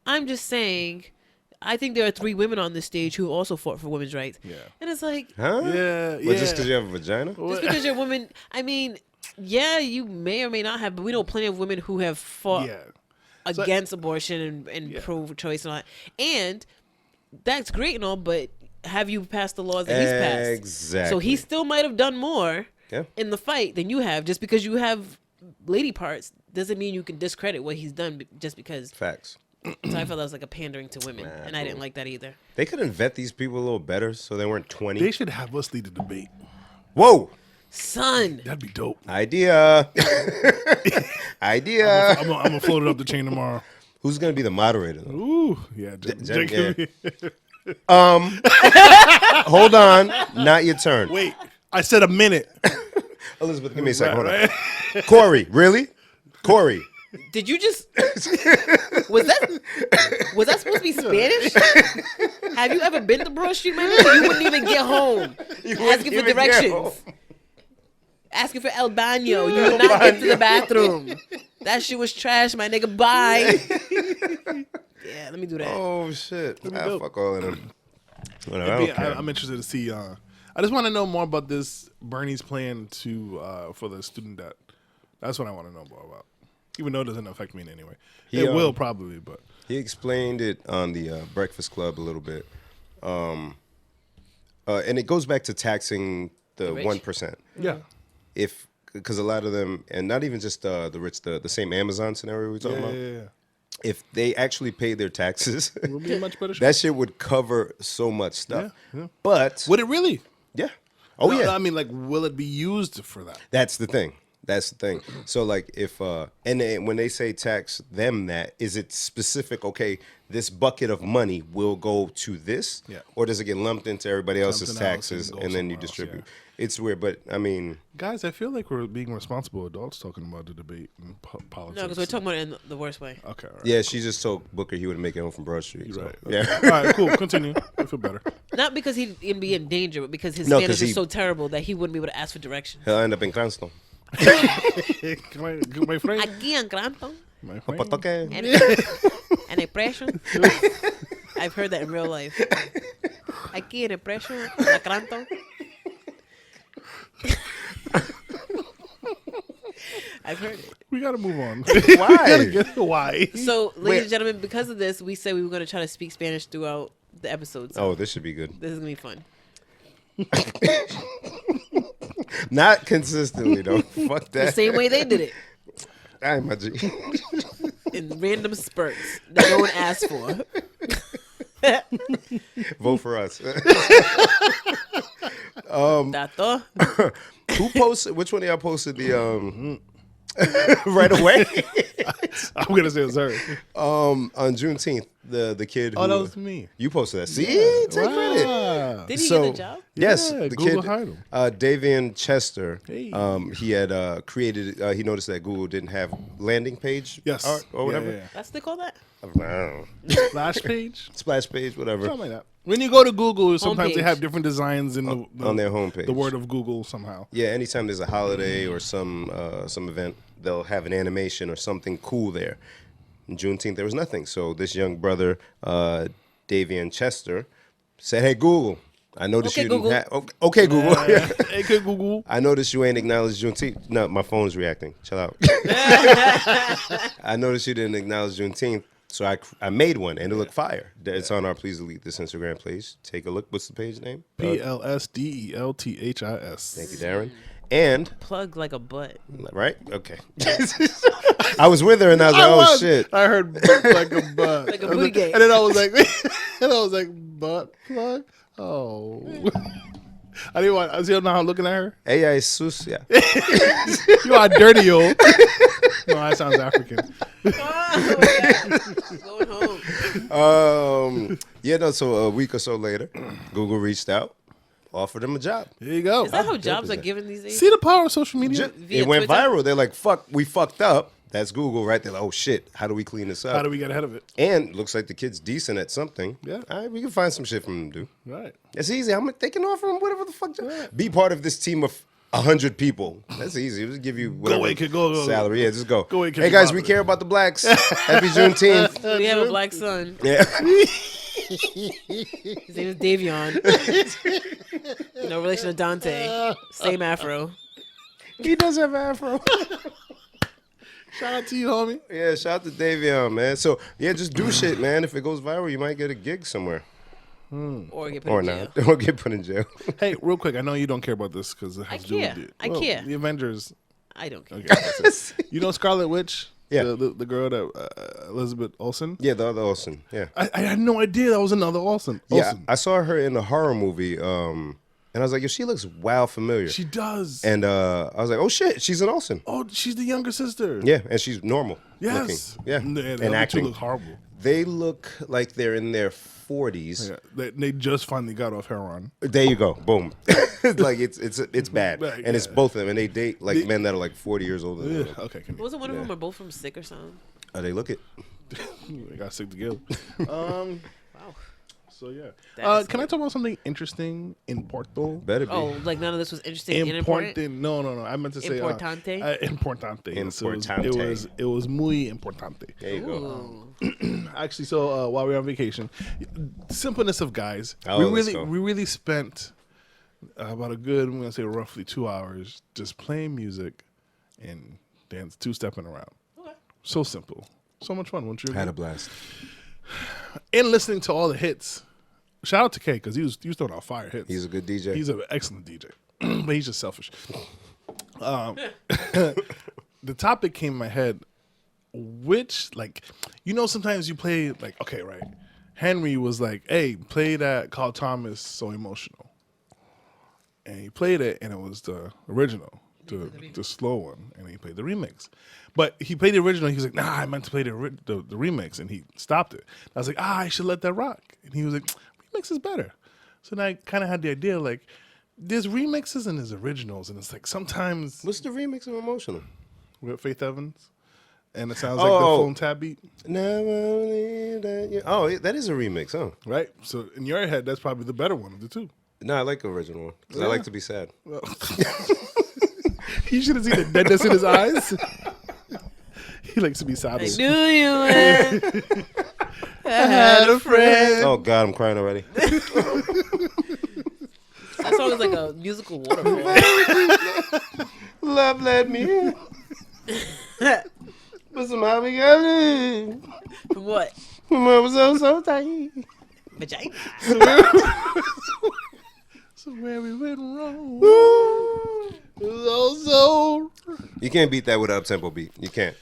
I'm just saying, I think there are 3 women on this stage who also fought for women's rights. Yeah. And it's like, Huh? Yeah, But just because you have a vagina? just because you're a woman, I mean, yeah, you may or may not have, but we know plenty of women who have fought against abortion and pro-choice and all that. And that's great and all, but have you passed the laws that he's passed? Exactly. So he still might have done more Yeah. in the fight than you have. Just because you have lady parts doesn't mean you can discredit what he's done just because. Facts. So I felt that was like a pandering to women, and I didn't like that either. They couldn't vet these people a little better so they weren't 20. They should have us lead the debate. Whoa. Son, That'd be dope. Idea. Idea. I'm gonna float it up the chain tomorrow. Who's going to be the moderator, though? Ooh, yeah. Jen- Hold on. Not your turn. Wait, I said a minute. Elizabeth, give me a second. Right, Hold on. Corey, really? Corey. did you just was that supposed to be Spanish? Have you ever been to Broad Street, man? You wouldn't even get home asking for directions. Asking for El Baño. You would not get to the bathroom. That shit was trash, my nigga. Bye. Yeah, let me do that. Oh, shit. dope. Fuck all of them. Whatever, I don't care. I'm interested to see. I just want to know more about this Bernie's plan for the student debt. That's what I want to know more about. Even though it doesn't affect me in any way. It will probably, but He explained it on the Breakfast Club a little bit. And it goes back to taxing the rich? 1%. yeah. Because a lot of them, and not even just the rich, the same Amazon scenario we're talking about. Yeah. If they actually paid their taxes, We'll be in much better shape. that shit would cover so much stuff. Yeah. But Would it really? yeah, oh No, yeah, I mean, like, will it be used for that? that's the thing. That's the thing. So like, if and then when they say tax them, that is it specific? Okay, this bucket of money will go to this, or does it get lumped into everybody else's Something else taxes and go and then you somewhere else, distribute? It's weird, but I mean, Guys, I feel like we're being responsible adults talking about the debate and politics. No, because we're talking about it in the worst way. Okay, all right. yeah, she just told Booker he would make it home from Broad Street. You're so, right. Yeah. All right, cool. Continue. I feel better. Not because he'd be in danger, but because his No, Spanish 'cause is he- so terrible that he wouldn't be able to ask for directions. He'll end up in Cranston. my friend. Aquí en Granton, My friend. Potoque. and depression. I've heard that in real life. Aquí en depression, en Granton. I've heard it. We gotta move on. Why? Why? So, ladies Wait. and gentlemen, because of this, we said we were going to try to speak Spanish throughout the episodes. Oh, this should be good. This is going to be fun. Not consistently though. Fuck The that. same way they did it. Ay, my G. In random spurts that no one asked for. Vote for us. Tato. Who posted? Which one of y'all posted the right away? I'm gonna say it's her. On Juneteenth, the kid. Oh, who, that was me. You posted that. See, take credit. Wow. Did he So- get a job? Yes, Yeah, the Google kid, hired him. Davian Chester. Hey. He had created. He noticed that Google didn't have landing page Yes. art or whatever. Yeah. That's what they call that? I don't know. Splash page. Splash page, whatever. Something like that. When you go to Google, sometimes they Homepage. have different designs in the on their homepage. The word of Google somehow. Yeah, anytime there's a holiday or some event, they'll have an animation or something cool there. In Juneteenth, there was nothing. So this young brother, Davian Chester, said, "Hey Google, I noticed Okay, you Google. didn't have." Okay, Google. Hey, good Google. I noticed you ain't acknowledged Juneteenth. No, my phone's reacting. Chill out. I noticed you didn't acknowledge Juneteenth, so I made one, and it looked fire. It's on our Please Delete This Instagram page. Take a look. What's the page name? PLSDELTHIS. Thank you, Darren. And Plug like a butt. right? Okay. I was with her, and I was like, "Oh shit!" I heard butt like a butt. Like a booty game. And then I was like, butt plug? Oh. I didn't want, I still know how I'm looking at her. Ella es sucia. You are dirty, yo. No, that sounds African. Going home. Yeah, no, so a week or so later, Google reached out, offered him a job. There you go. Is that how jobs are given these days? See the power of social media? Via It went Twitter? viral. They're like, fuck, we fucked up. That's Google, right? They're like, oh shit, how do we clean this up? How do we get ahead of it? And looks like the kid's decent at something. Yeah. All right, we can find some shit from him, dude. Right. It's easy. They can offer him whatever the fuck. Be part of this team of 100 people. That's easy. We'll just give you whatever away, kid, go. salary. Yeah, just go. Go away, kid, hey you guys, bother. we care about the blacks. Happy Juneteenth. We have a black son. Yeah. His name is Davion. No relation to Dante. Same afro. He does have an afro. Shout out to you, homie. Yeah, shout out to Davion, man. So, yeah, just do shit, man. If it goes viral, you might get a gig somewhere. Or get put Or in jail. not. Or get put in jail. Hey, real quick, I know you don't care about this because it has I to do care. with I care. The Avengers. I don't care. Okay, that's it. You know Scarlet Witch? Yeah. The girl that Elizabeth Olsen. Yeah, the other Olsen. Yeah. I had no idea that was another Olsen. Yeah, Olsen. I saw her in a horror movie, and I was like, yo, she looks wow familiar. She does. And I was like, oh shit, she's an Olsen. Oh, she's the younger sister. Yeah, and she's normal Yes. looking. Yeah, The and other two acting. look horrible. They look like they're in their 40s. Yeah, they just finally got off heroin. There you go, boom. Like it's bad, Right, and it's yeah. both of them, and they date like men that are like 40 years older. Than Yeah. them. Okay. Wasn't one of them or both from Sick or something? They look it. They got sick together. Wow. So yeah. That's Can I talk about something interesting in Porto? Better be. Oh, like none of this was interesting and important? No. I meant to say Importante? importante. So Importante. it was muy importante. There you go. Ooh. Actually, so while we were on vacation, simpleness of guys, Oh, let's go. we really spent about a good, I'm gonna say roughly 2 hours just playing music and dance, two-stepping around. Okay. So simple, so much fun. Wouldn't you? Had agree? a blast. And listening to all the hits. Shout out to Kay because he was throwing out fire hits. He's a good DJ. He's an excellent DJ, but he's just selfish. The topic came in my head. Which, like, sometimes you play, like, okay, right. Henry was like, hey, play that Carl Thomas So Emotional. And he played it, and it was the original, the slow one, and he played the remix. But he played the original, he was like, nah, I meant to play the remix, and he stopped it. I was like, I should let that rock. And he was like, remix is better. So then I kind of had the idea, like, there's remixes and there's originals, and it's like sometimes What's the remix of Emotional? with Faith Evans. and it sounds like the phone tab beat, Never leave that you. Oh, that is a remix, huh? right? So in your head, that's probably the better one of the two. No, I like the original one because I like to be sad. Well, you should have seen the deadness in his eyes. He likes to be I saddled. knew you would. I had a friend. Oh God, I'm crying already. That song is like a musical waterfall. Love led me in, but somehow we got it. From what? I was so tight. Vagina. So where we went wrong. So. You can't beat that with an up-tempo beat. You can't.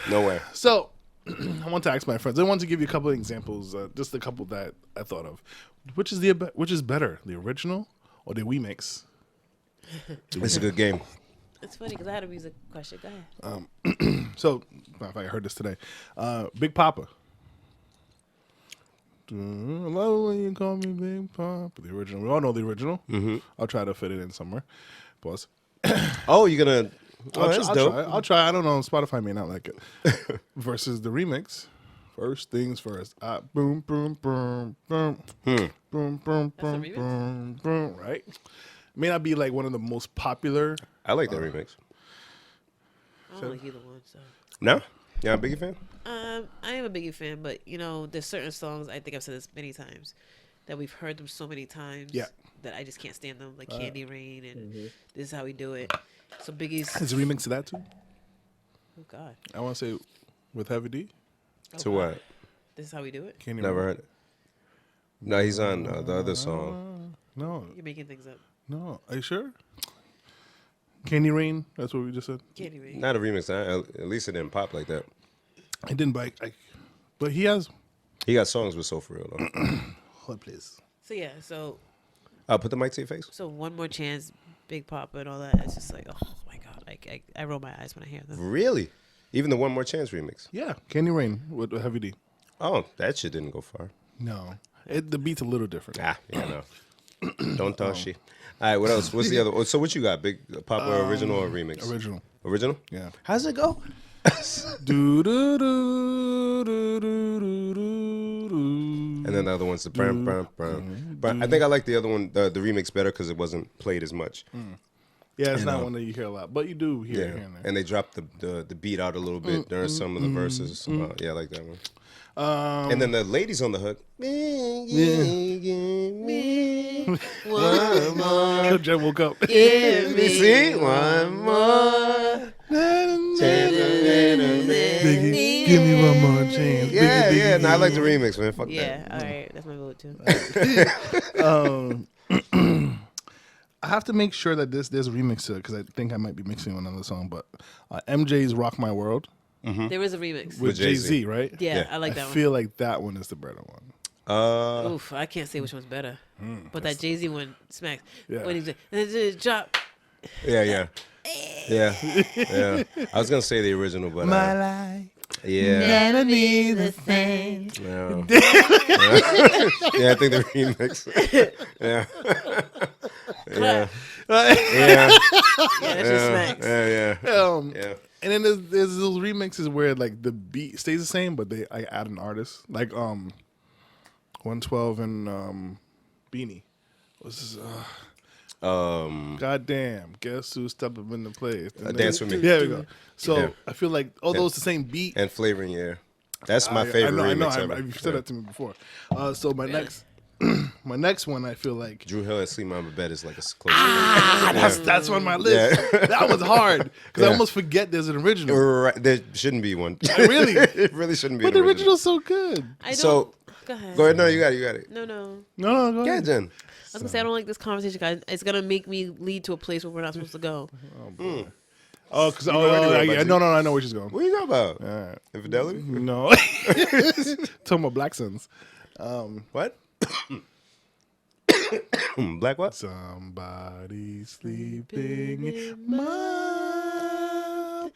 No way. So, I want to ask my friends. I want to give you a couple of examples, just a couple that I thought of. Which is better, the original or the remix? It's a good game. It's funny because I had a music question. Go ahead. So, matter of fact, I heard this today. Big Papa. I love when you call me Big Papa. The original. We all know the original. Mm-hmm. I'll try to fit it in somewhere. Pause. Oh, you're gonna. Oh, that's dope. I'll try. I don't know. Spotify may not like it. Versus the remix. First things first. Boom, boom, boom, boom, boom, boom, boom, remix? boom, boom. Right. May not be like one of the most popular. I like that remix. I don't like either one. So. No, yeah, I'm a big fan. I am a Biggie fan, but there's certain songs. I think I've said this many times that we've heard them so many times. Yeah. That I just can't stand them, like Candy Rain and This Is How We Do It. So Biggie's. Is a remix to that too? Oh God. I want to say with Heavy D. To what? This Is How We Do It. Can't Never heard it. No, he's on the other song. No, You're making things up. no. Are you sure? Candy Rain. That's what we just said. Candy Rain. Not a remix. At least it didn't pop like that. It didn't bite. But he has. He got songs with So For Real though. Hold please. So yeah. So Put the mic to your face. One More Chance, Big Papa, and all that. It's just like, oh my God. Like I roll my eyes when I hear them. Really? Even the One More Chance remix. Yeah, Candy Rain with Heavy D. Oh, that shit didn't go far. No, the beat's a little different. Ah, yeah, no. Don't talk shit. All right, what else? What's the other? So what you got? Big Papa original or remix? Original. Original? Yeah. How's it go? Do do do do do do do. And then the other one's the brum, brum, brum. But I think I like the other one, the remix, better because it wasn't played as much. Yeah, it's not one that you hear a lot, but you do hear Yeah, it here and there. and they dropped the beat out a little bit during some of the verses. Yeah, I like that one. And then the ladies on the hook. One more. Jen woke up. Give me See, one more. Biggie, give me one more chance. Yeah, Biggie, yeah. Biggie, No, I like the remix, man. Fuck Yeah, that. all right. That's my vote too. I have to make sure that there's a remix to it because I think I might be mixing another song. But MJ's "Rock My World" There is a remix. with Jay-Z. Jay-Z, right? Yeah, Yeah. I like I that one. feel like that one is the better one. Oof, I can't say which one's better. But that Jay-Z one smacks. Yeah. When he's like, and then drop. Yeah. I was gonna say the original, but life yeah. Never be the same. No. Yeah, I think the remix. Yeah. Yeah. Yeah, that shit smacks. Yeah. Yeah. And then there's those remixes where like the beat stays the same, but I add an artist like 112 and Beanie. What's this? Goddamn! Guess who stepped up in the place? Dance With Me. There we go. So Yeah. I feel like although it's the same beat, And flavoring, yeah. That's my favorite I know. remix ever. You've said that to me before. So my next one, I feel like Drew Hill at Sleep on My Bed is like a close. that's on my list. Yeah. That one's hard because I Yeah. almost forget there's an original. Right, there shouldn't be one. Really? It really shouldn't be But an the original's so good. I don't. So, go ahead. Go ahead. No, you got it. No. No, go Yeah, ahead. Jen. I was gonna say I don't like this conversation, guys. It's gonna make me lead to a place where we're not supposed to go. Oh, because know where I'm about no, to- I know what she's going. What are you talking about? All right. Infidelity? No, talking about Black Sons. What? Black what? Somebody sleeping in my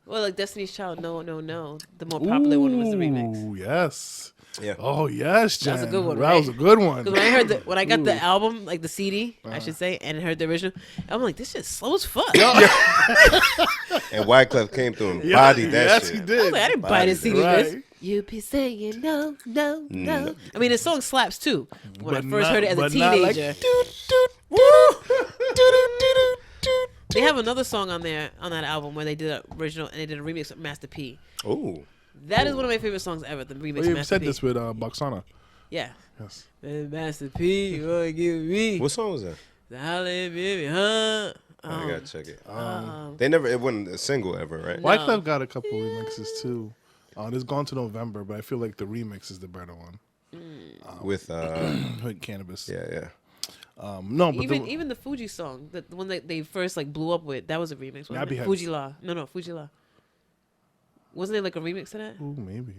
Well, like Destiny's Child, no. The more popular one was the remix. Ooh, yes. Yeah. Oh yes, Jen. That's a good one, That right? was a good one. Because when I got the album, like the CD, I should say, and heard the original, I'm like, this shit's slow as fuck. And Wyclef came through and bodied that yes, shit. he I was did. like, I didn't buy this CD. Right. This. You be saying no, no, no. I mean, the song slaps too. When I But first not- heard it as a but not like, teenager, doo-doo-doo-doo-doo-doo-doo. they have another song on there on that album where they did an original and they did a remix of Master P. Ooh. That is one of my favorite songs ever. The remix Oh, of you Master said P. this with Boxana. Yeah. Yes. Master P, you wanna give me What song was that? the holiday baby, huh? I gotta check it. Um, It wasn't a single ever, right? No. Wyclef got a couple remixes too. It's Gone to November, but I feel like the remix is the better one. With With Cannabis. yeah. No, but even the Fuji song, the one that they first like blew up with, that was a remix. Wasn't Nappy it? Heads. Fuji La. No, Fuji La. Wasn't there like a remix to that? ooh, maybe.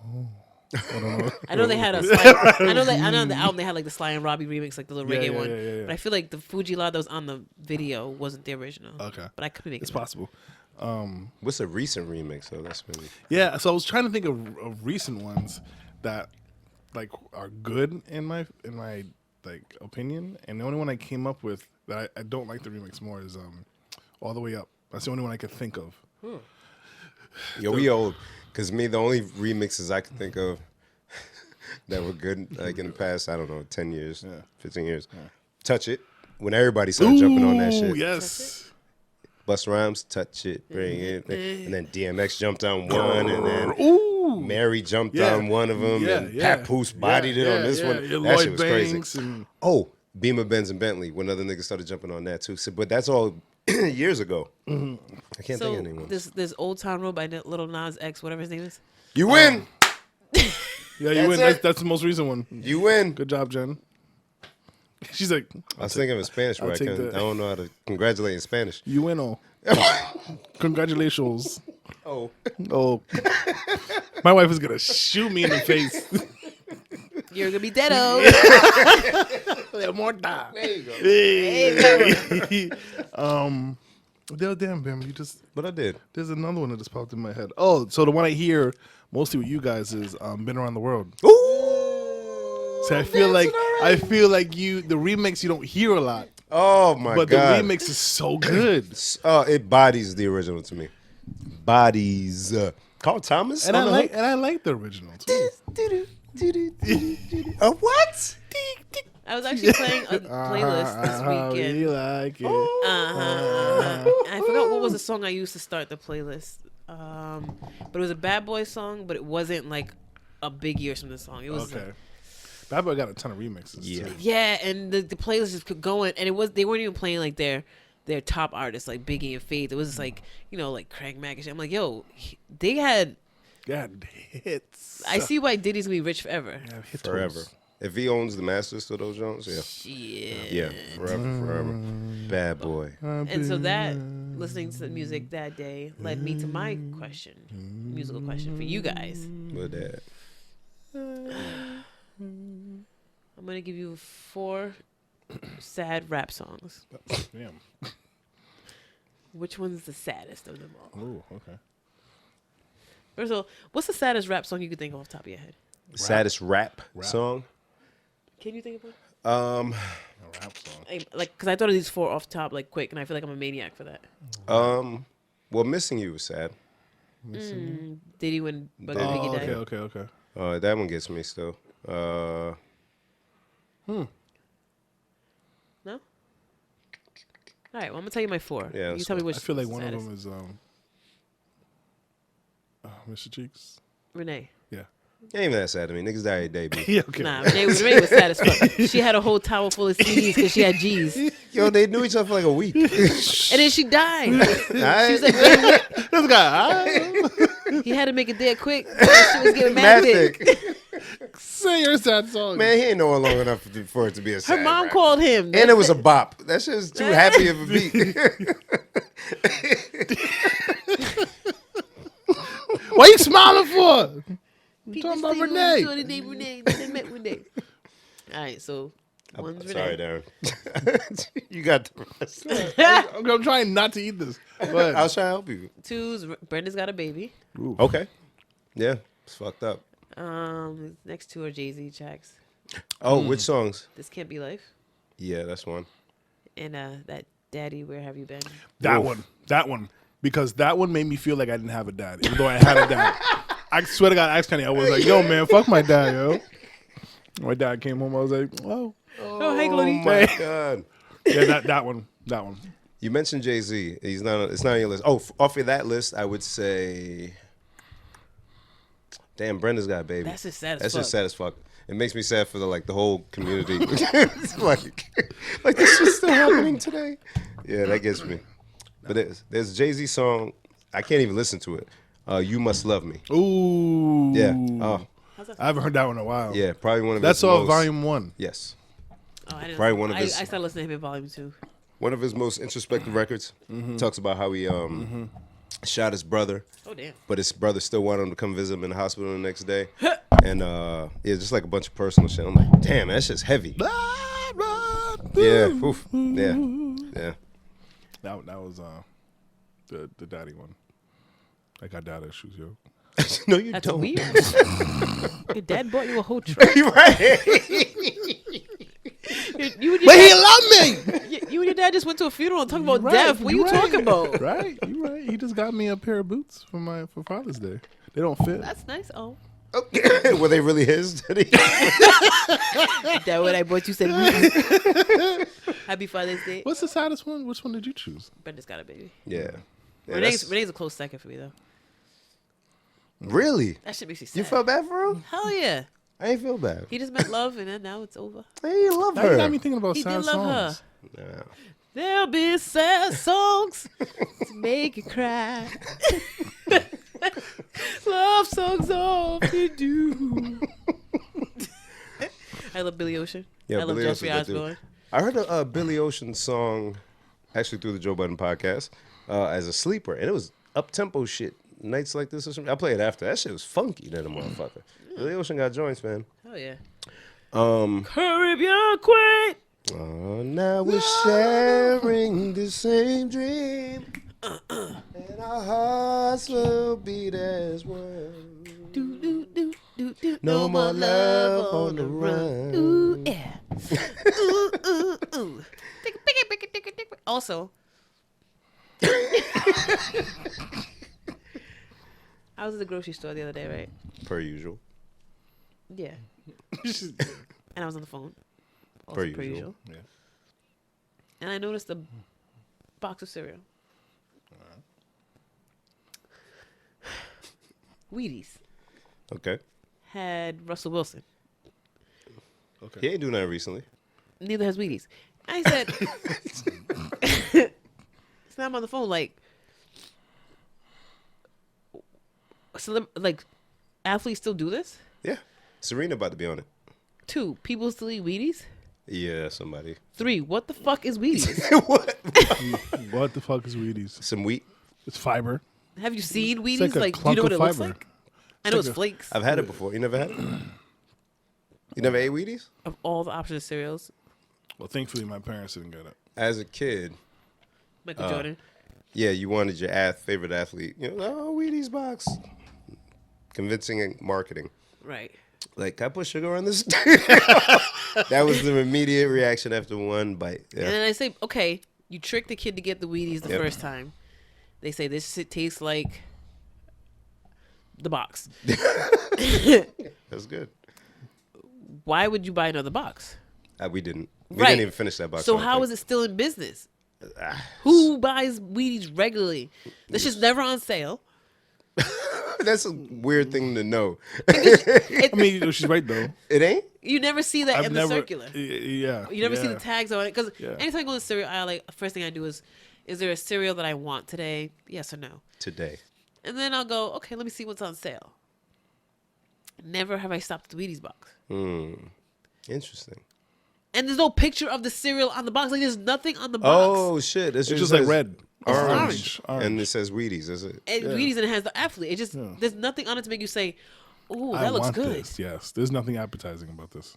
Oh, I don't know. I know they had a Sly, I know on the album they had like the Sly and Robbie remix, like the little Yeah, reggae yeah, one. yeah. But I feel like the Fuji La that was on the video wasn't the original. Okay. But I could be making It's that up. possible. What's a recent remix though? That's been Yeah, so I was trying to think of recent ones that like are good in my like opinion, and the only one I came up with that I don't like the remix more is All the Way Up. That's the only one I could think of. Yo, we old. Cause me, the only remixes I can think of that were good, like in the past, I don't know, 10 years, 15 years. Touch It. When everybody started jumping on that shit. Yes. Busta Rhymes, Touch It, Bring It. And then DMX jumped on one, and then Ooh. Mary jumped Yeah. on one of them, Yeah, and yeah. Papoose bodied it on this one. Yeah, That Lloyd shit was Banks crazy. and Oh, Beamer, Benz, and Bentley, when other niggas started jumping on that too. So, but that's all years ago. I can't So think of anyone. this Old Town Road by Little Nas X, whatever his name is. You win. yeah, you That's win. it. That's the most recent one. You win. Good job, Jen. She's like, I was thinking of Spanish where I'll I take can. that. I don't know how to congratulate in Spanish. you win all. Congratulations. Oh, Oh, my wife is gonna shoot me in the face. You're gonna be deado. there you go. Hey. Damn, Bam, you just. But I did. There's another one that just popped in my head. Oh, so the one I hear mostly with you guys is "Been Around the World." Ooh. So I feel like you the remix you don't hear a lot, Oh my but god. the remix is so good. It bodies the original to me. Bodies. Carl Thomas. And on the hook? I like the original too. What? I was actually playing a playlist this weekend. We like it. I forgot what was the song I used to start the playlist. But it was a Bad Boy song, but it wasn't like a Biggie or something song. It was Okay. Bad Boy got a ton of remixes. Yeah. Too. yeah, and the playlist just kept going, and they weren't even playing like their top artists like Biggie and Faith. It was just like like Craig Mack and shit. I'm like, yo, they had. God, hits. I see why Diddy's gonna be rich forever. Yeah, hit Forever. toes. If he owns the masters to those Jones, yeah. Yeah. Yeah. Forever. Bad boy. And so that listening to the music that day led me to my musical question for you guys. With that. I'm gonna give you 4 sad rap songs. Damn. Which one's the saddest of them all? Ooh, okay. First of all, what's the saddest rap song you could think of off the top of your head? Saddest rap song. Can you think of one? A rap song. Because I thought of these 4 off the top, like quick, and I feel like I'm a maniac for that. Well, Missing You was sad. Diddy when Bugger Diddy. Biggie died. Okay. That one gets me still. No? All right, well, I'm gonna tell you my 4. Yeah, You that's tell me fine. which. I feel like is one saddest. of them is Mr. Cheeks. Renee. Yeah. Ain't even that sad to me. Niggas die every day, B. Yeah. Okay. Nah, Renee was sad as fuck. She had a whole tower full of CDs because she had G's, Yo, they knew each other for like a week. and then she died. Alright? She was like, This guy. he had to make it dead quick. She was getting mad thick. Say your sad song. Man, he ain't know her long enough for it to be a sad Her mom rap. called him. And it was a bop. That shit is too happy of a beat. What you smiling for? People talking about say, Renee. "Oh, they Renee. They met Renee." All right, so one's Sorry, Renee. Darren. You got the rest. I'm trying not to eat this. I But was trying to help you. 2's Brenda's got a baby. Okay. Yeah, it's fucked up. Next two are Jay-Z tracks. Oh, which songs? This Can't Be Life. Yeah, that's one. And that Daddy, Where Have You Been? That Oof. one, because that one made me feel like I didn't have a dad, even though I had a dad. I swear to God, I asked Kenny, I was like, "Yo, man, fuck my dad, yo." My dad came home, I was like, "Oh, hey, Glody. My God. yeah, that one." You mentioned Jay-Z. He's not. It's not on your list. Oh, off of that list, I would say. Damn, Brenda's got a baby. That's just sad as That's fuck. just sad as fuck. It makes me sad for the whole community. It's like this is still happening today. Yeah, that gets me. But there's a Jay-Z song. I can't even listen to it. You Must Love Me. Ooh, Yeah. Oh, I haven't heard that one in a while. yeah. Probably one of That's his all most, Volume 1. Yes. Oh, I didn't Probably one of I his- started listening to him in Volume 2. One of his most introspective records. Talks about how he shot his brother. Oh, damn. But his brother still wanted him to come visit him in the hospital the next day. And yeah, just like a bunch of personal shit. I'm like, damn, that's just heavy. Yeah, oof. Yeah. Yeah. That was the daddy one. I got dad issues, yo. No, you That's don't. weird. Your dad bought you a whole truck. You and your But he dad, loved me. you and your dad just went to a funeral and talking about Right, death. What are you right. talking about? Right, you right. He just got me a pair of boots for Father's Day. They don't fit. That's nice. Oh, Were they really his? Did he? that what I bought you said. Happy Father's Day. What's the saddest one? Which one did you choose? Brenda's got a baby. Yeah. Yeah, Renee's a close second for me though. really? That shit makes me sad. You felt bad for him? Hell yeah. I ain't feel bad. He just met love and then now it's over. I ain't love Now you her. got me thinking about He sad did love songs. Nah. There'll be sad songs to make you cry. Love songs often do. I love Billy Ocean. Yeah, I love Billy Jeffrey Ocean's that dude. Osborne. I heard a Billy Ocean song, actually through the Joe Budden podcast, as a sleeper, and it was up tempo shit. Nights like this or something. I play it after. That shit was funky, then a motherfucker. Billy Ocean got joints, man. Hell yeah. Caribbean Queen. Oh, now we're sharing the same dream, and our hearts will beat as one. Do, do, do, do, do. No more love on the run. Ooh, yeah. Ooh, ooh, ooh. Also, I was at the grocery store the other day, right? Per usual. Yeah. And I was on the phone. Also Per usual. Yeah. And I noticed a box of cereal. Wheaties Okay. had Russell Wilson. He ain't doing that recently. Neither has Wheaties. I said, so I'm on the phone like, athletes still do this? Yeah. Serena about to be on it. 2, people still eat Wheaties? Yeah, somebody. 3, what the fuck is Wheaties? What? What the fuck is Wheaties? Some wheat. It's fiber. Have you seen It's Wheaties? like a Do you clunk know what of it looks fiber. like? I know it's like a- flakes. I've had it before. You never had it? You never ate Wheaties? Of all the options of cereals, Well, thankfully my parents didn't get it. As a kid, Michael Jordan. yeah, you wanted your favorite athlete. You know, oh, Wheaties box. Convincing marketing. Right. Like, can I put sugar on this? That was the immediate reaction after one bite. And Yeah. then I say, okay, you tricked the kid to get the Wheaties the Yep. first time. They say this shit tastes like the box. That's good. Why would you buy another box? We didn't. We Right. didn't even finish that box. So I don't how think. is it still in business? Who buys Wheaties regularly? This shit's never on sale. That's a weird thing to know. I mean, she's right though. It ain't? You never see that in the circular. Yeah. You never see yeah. the tags on it because Yeah. anytime I go to the cereal aisle, like first thing I do is there a cereal that I want today? Yes or no? Today. And then I'll go, okay, let me see what's on sale. Never have I stopped at the Wheaties box. Interesting. And there's no picture of the cereal on the box. Like there's nothing on the box. Oh, shit. It's It's just like says red. Orange. Orange. And it says Wheaties, is it? And Wheaties and it has the athlete. It just there's nothing on it to make you say, "Ooh, I that looks want good." This. Yes. There's nothing appetizing about this.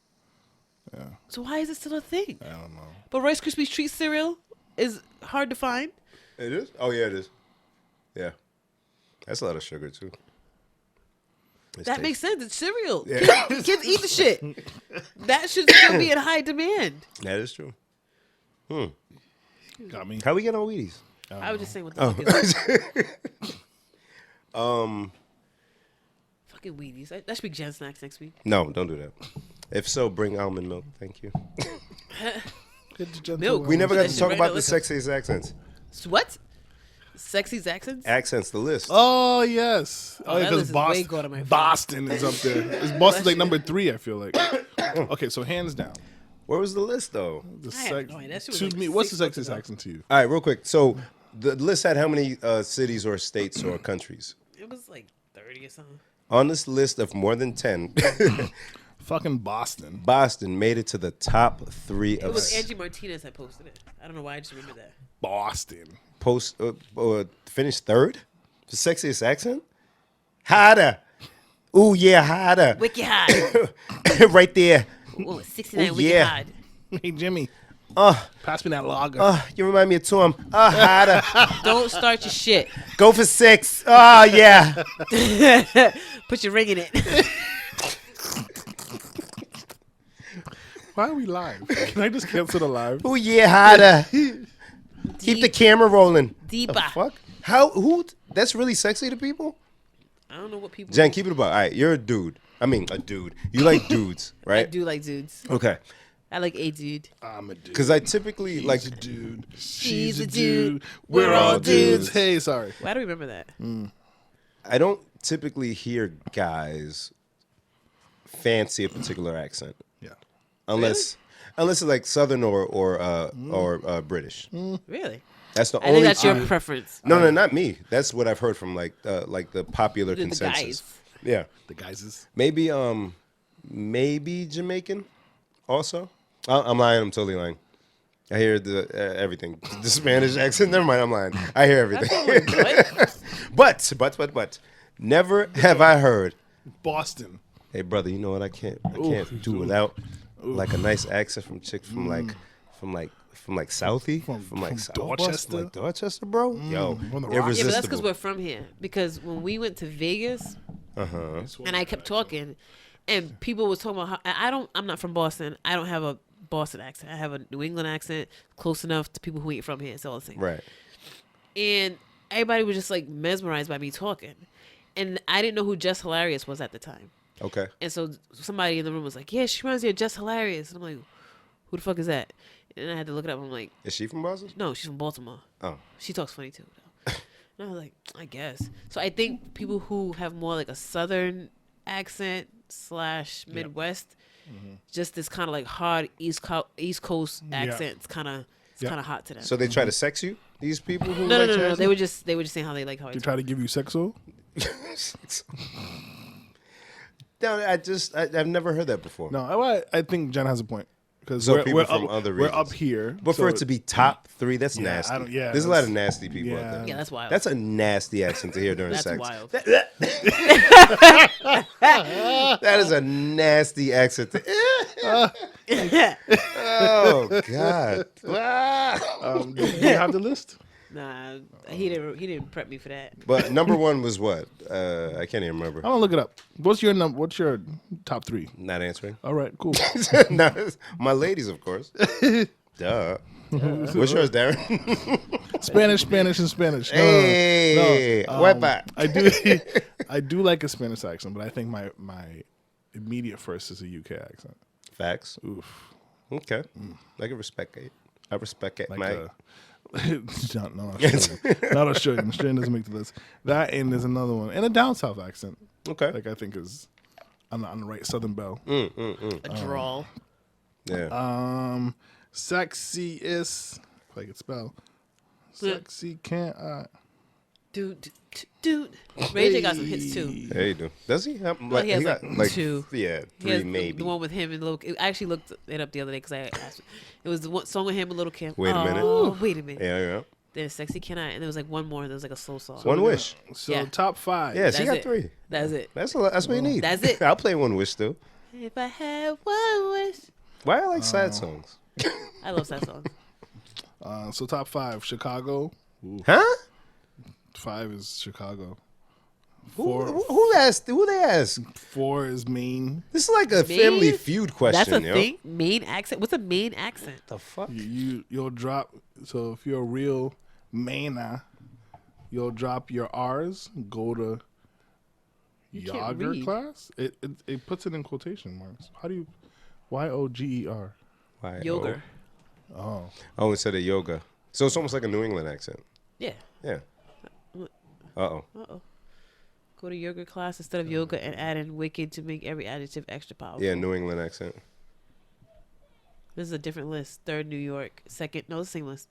So why is it still a thing? I don't know. But Rice Krispies treat cereal is hard to find. It is? Oh, yeah, it is. Yeah. That's a lot of sugar, too. That makes sense. It's cereal. Yeah. Kids eat the shit. That should still be in high demand. That is true. Got me. How we get on Wheaties? I was just saying what the fuck is fucking Wheaties. That should be Gen Snacks next week. No, don't do that. If so, bring almond milk. Thank you. Milk. We never got That to shit talk right about to the listen. sexiest accents. What? Sexy accents? Accents, the list. Oh yes. Oh, that because list is way going on my phone. Boston is up there. Boston's like number 3. I feel like. Okay, so hands down. Where was the list, though? The I have no idea. That shit was to like me, what's the 6 months sexiest ago. accent to you? All right, real quick. So the list had how many cities or states or countries? It was like 30 or something. On this list of more than 10, Fucking Boston. Boston made it to the top 3 It of was Angie Martinez that posted it. I don't know why I just remember that. Boston. Finished 3rd? The sexiest accent? Harder. Ooh, yeah, harder. Wiki hard. Right there. Oh, 69 Oh, wiki yeah. hard. Hey Jimmy, Uh, pass me that lager. you remind me of Tom. Harder. Don't start your shit. Go for 6. Oh, yeah. Put your ring in it. Why are we live? Can I just cancel the live? Ooh, yeah, harder. Keep the camera rolling. Deeper. The fuck? Who? That's really sexy to people? I don't know what people Jen, keep it about. All right, you're a dude. I mean, a dude. You like dudes, I right? do like dudes. Okay. I like a dude. I'm a dude. Because I typically like. He's a dude. She's a dude. We're all all dudes. dudes. Hey, sorry. Why do I remember that? I don't typically hear guys fancy a particular accent Yeah. unless it's like Southern or British. Really? That's the I only. think that's your preference. No, not me. That's what I've heard from like the popular The consensus. guys. Yeah, The guys is. maybe Jamaican. Also, I'm lying. I'm totally lying. I hear the everything. The Spanish accent. Never mind. I'm lying. I hear everything. What? but never have I heard. Boston. Hey, brother, you know what? I can't do without like a nice accent from chick from like Southie, from like South Dorchester? Boston, like Dorchester, bro. Yo, From the Rock. Yeah, but that's because irresistible. we're from here. Because when we went to Vegas, and I kept talking, and people was talking about how I'm not from Boston. I don't have a Boston accent. I have a New England accent, close enough to people who ain't from here. It's all the same. Right. And everybody was just like mesmerized by me talking, and I didn't know who Jess Hilarious was at the time. Okay. And so somebody in the room was like, "Yeah, she reminds me of Jess Hilarious." And I'm like, "Who the fuck is that?" And I had to look it up. I'm like, Is she from Boston? "No, she's from Baltimore. Oh. She talks funny too." Though. And I was like, "I guess." So I think people who have more like a Southern accent / Midwest, just this kind of like hard East Coast accent, it's kind of hot to them. So they try to sex you? These people who no, like no, your no. They accent? were just saying how they like how I They talk. try to give you sexo? No, I've never heard that before. No, I think Jen has a point. Because So people from other we're up regions. here. But for so it to be top 3, that's Yeah, nasty. I don't- yeah, There's a lot of that's- nasty people out there. Yeah, that's wild. That's a nasty accent to hear during That's sex. wild. That is a nasty accent. Oh God! Wow. do you have the list? Nah, he didn't prep me for that. But number 1 was what? I can't even remember. I'm gonna look it up. What's your top 3? Not answering. All right, cool. No, my ladies, of course. Duh. What's yours, Darren? Spanish, and Spanish. No, Hey, huepa. I do like a Spanish accent, but I think my immediate first is a UK accent. Facts. Oof. Okay. I can respect it. I respect it, Like mate. not Australian. Not Australian. Australian doesn't make the list. That and there's another one. And a down south accent. Okay. Like I think is on the right Southern Belle. A drawl. Yeah. Sexy is if I could spell. Sexy can't Dude. Ray J got some hits too. Yeah, you do. Does he? Have, Well, he has got, like 2. Yeah, He 3 has maybe. The one with him and Lil. I actually looked it up the other day because I asked. It was the one song with him and Little Kim. Wait a minute. Oh, wait a minute. Yeah. There's Sexy Can I? And there was like one more. There was like a slow song. One wish. So Yeah. top 5. Yeah, she That's got it. 3. That's it. That's what you need. That's it. I'll play One Wish still. If I had one wish. Why I like sad songs? I love that song. So top 5, Chicago. Huh? 5 is Chicago. Who asked? Who they asked? 4 is Maine. This is like a Family Maine? Feud question, That's a yo. thing. Main accent. What's a main accent? The fuck? You'll drop. So if you're a real Mainer, you'll drop your R's. Go to You can't Yager read. class. It puts it in quotation marks. How do you? Yoger. Why? Yoga. Oh. Oh, instead of yoga. So it's almost like a New England accent. Yeah. Yeah. Uh-oh. Go to yoga class instead of yoga and add in wicked to make every adjective extra powerful. Yeah, New England accent. This is a different list. Third, New York. Second, no, the same list.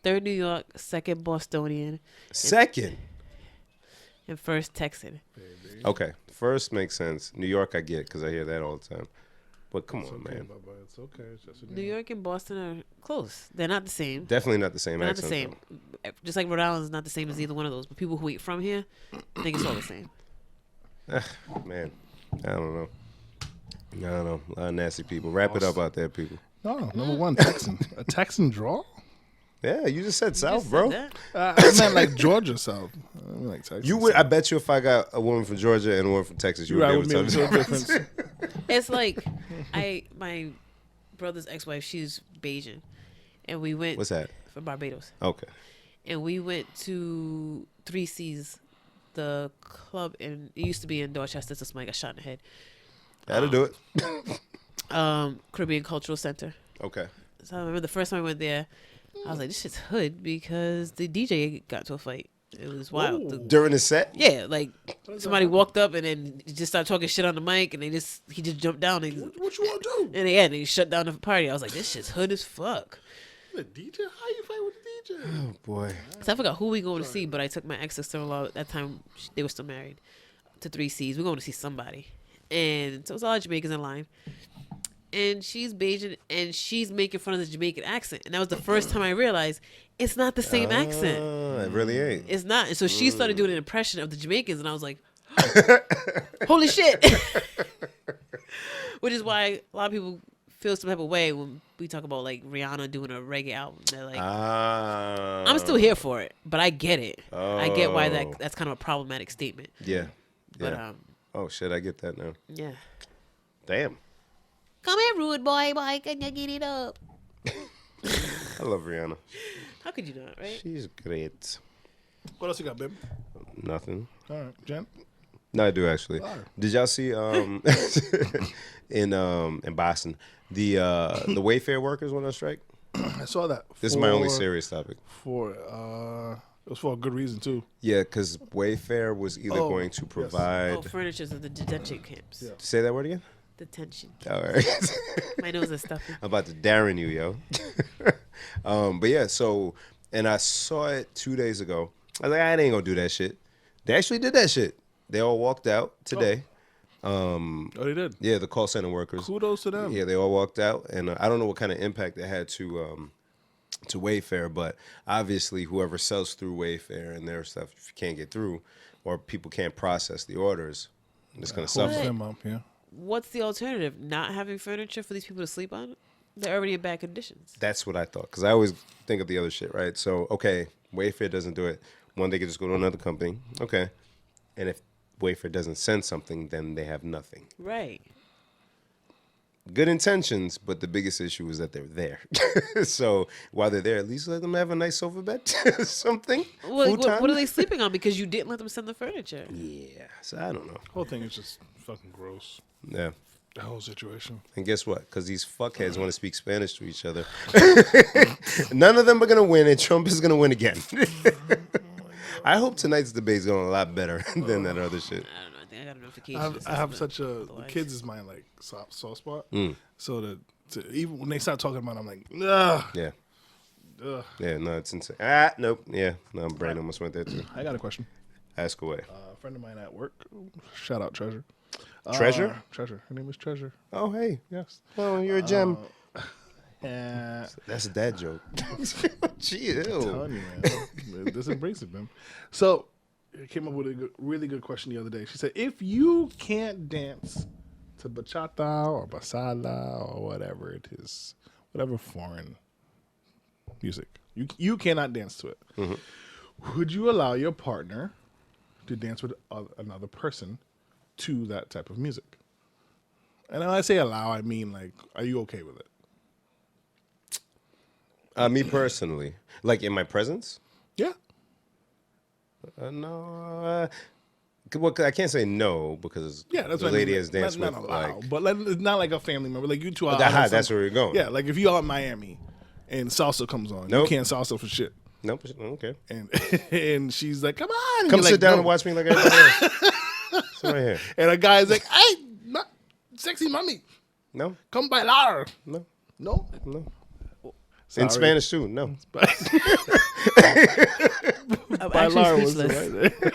Third, New York. Second, Bostonian. Second. And first, Texan. Okay. First makes sense. New York I get because I hear that all the time. But come on, Okay, man. Bubba, it's okay. It's just a New York and Boston are close. They're not the same. Definitely not the same They're not the accent. same. Just like Rhode Island is not the same as either one of those. But people who eat from here think it's all the same. though. Man, I don't know. I don't know. A lot of nasty people. Wrap it up out there, people. No, number 1, Texan. A Texan draw? Yeah, you just said South, Just said bro. that. I meant like Georgia South. I mean like Texas. You would. I bet you if I got a woman from Georgia and a woman from Texas, you would Right, be would able be to able tell to the tell the difference. difference. It's like my brother's ex-wife. She's Bajan, and we went What's that? for Barbados, Okay. and we went to 3C's, the club, and it used to be in Dorchester. So somebody got shot in the head. That'll do it. Caribbean Cultural Center. Okay. So I remember the first time I went there, I was like, "This shit's hood," because the DJ got into a fight. It was wild. The- During the set? yeah, like somebody walked up and then just started talking shit on the mic, and he just jumped down and What you want to do? and he shut down the party. I was like, "This shit's hood as fuck." The DJ? How you fight with the DJ? Oh, boy. So I forgot who we going to see, but I took my ex sister-in-law at that time. They were still married to 3C's. We're going to see somebody, and so it was all Jamaicans in line. And she's Bajan, and she's making fun of the Jamaican accent. And that was the first time I realized it's not the same accent. It really ain't. It's not. And so she started doing an impression of the Jamaicans, and I was like, holy shit. Which is why a lot of people feel some type of way when we talk about like Rihanna doing a reggae album. They're like, I'm still here for it, but I get it. I get why that's kind of a problematic statement. Yeah. But Yeah. Oh, shit. I get that now. yeah. Damn. Come here, rude boy, can you get it up? I love Rihanna. How could you not, right? She's great. What else you got, babe? Nothing. All right, Jen. No, I do actually. Alright. Did y'all see in Boston the Wayfair workers went on strike? I saw that. This is my only serious topic. It was for a good reason too. Yeah, because Wayfair was either Oh, going to yes. provide. Oh, furnitures of the detention camps. Yeah. Say that word again. Detention. All right. My nose is stuffy. I'm about to Darren you, yo. But yeah, so, and I saw it 2 days ago. I was like, I ain't gonna do that shit. They actually did that shit. They all walked out today. Oh, they did. Yeah, the call center workers. Kudos to them. Yeah, they all walked out, and I don't know what kind of impact it had to Wayfair, but obviously whoever sells through Wayfair and their stuff, if you can't get through, or people can't process the orders, it's gonna Holds suffer. them up. Yeah. What's the alternative? Not having furniture for these people to sleep on? They're already in bad conditions. That's what I thought, because I always think of the other shit, right? So, okay, Wayfair doesn't do it. One, they could just go to another company. Okay. And if Wayfair doesn't send something, then they have nothing. Right. Good intentions, but the biggest issue is that they're there. So while they're there, at least let them have a nice sofa bed, something. What Futon. are they sleeping on? Because you didn't let them send the furniture. Yeah, so I don't know. Whole thing is just fucking gross. Yeah. The whole situation. And guess what? Because these fuckheads want to speak Spanish to each other. None of them are going to win, and Trump is going to win again. I hope tonight's debate's going a lot better than that other shit. I don't know. I think I got a notification. I have such a Otherwise. kids is my like soft spot. Mm. So even when they start talking about it, I'm like, ugh. Yeah. Ugh. Yeah, no, it's insane. Nope. Yeah, no, brain almost went there too. I got a question. Ask away. A friend of mine at work, shout out Treasure. Treasure? Treasure. Her name is Treasure. Oh, hey. Yes. Oh, you're a gem. And That's a dad joke. Chill. telling you, man. Just embrace it, man. So, I came up with a really good question the other day. She said, if you can't dance to bachata or basala or whatever it is, whatever foreign music, you cannot dance to it. Mm-hmm. Would you allow your partner to dance with another person to that type of music. And when I say allow, I mean like, are you okay with it? Me personally, like in my presence. Yeah. No. Well, I can't say no because Yeah, that's the what lady I mean. has danced not with allow, like. but like, it's not like a family member. Like you two are. That's where you're going. Yeah, like if you are in Miami and salsa comes on, Nope. you can't salsa for shit. Nope. Okay. And and she's like, "Come on, and Come you're sit like, down "No." and watch me like everybody else. Sit right here. And a guy's like, "Hey, sexy mommy, No. come bailar." No. No, No. Sorry. In Spanish too. No. I'm Bailar actually was the speechless. right.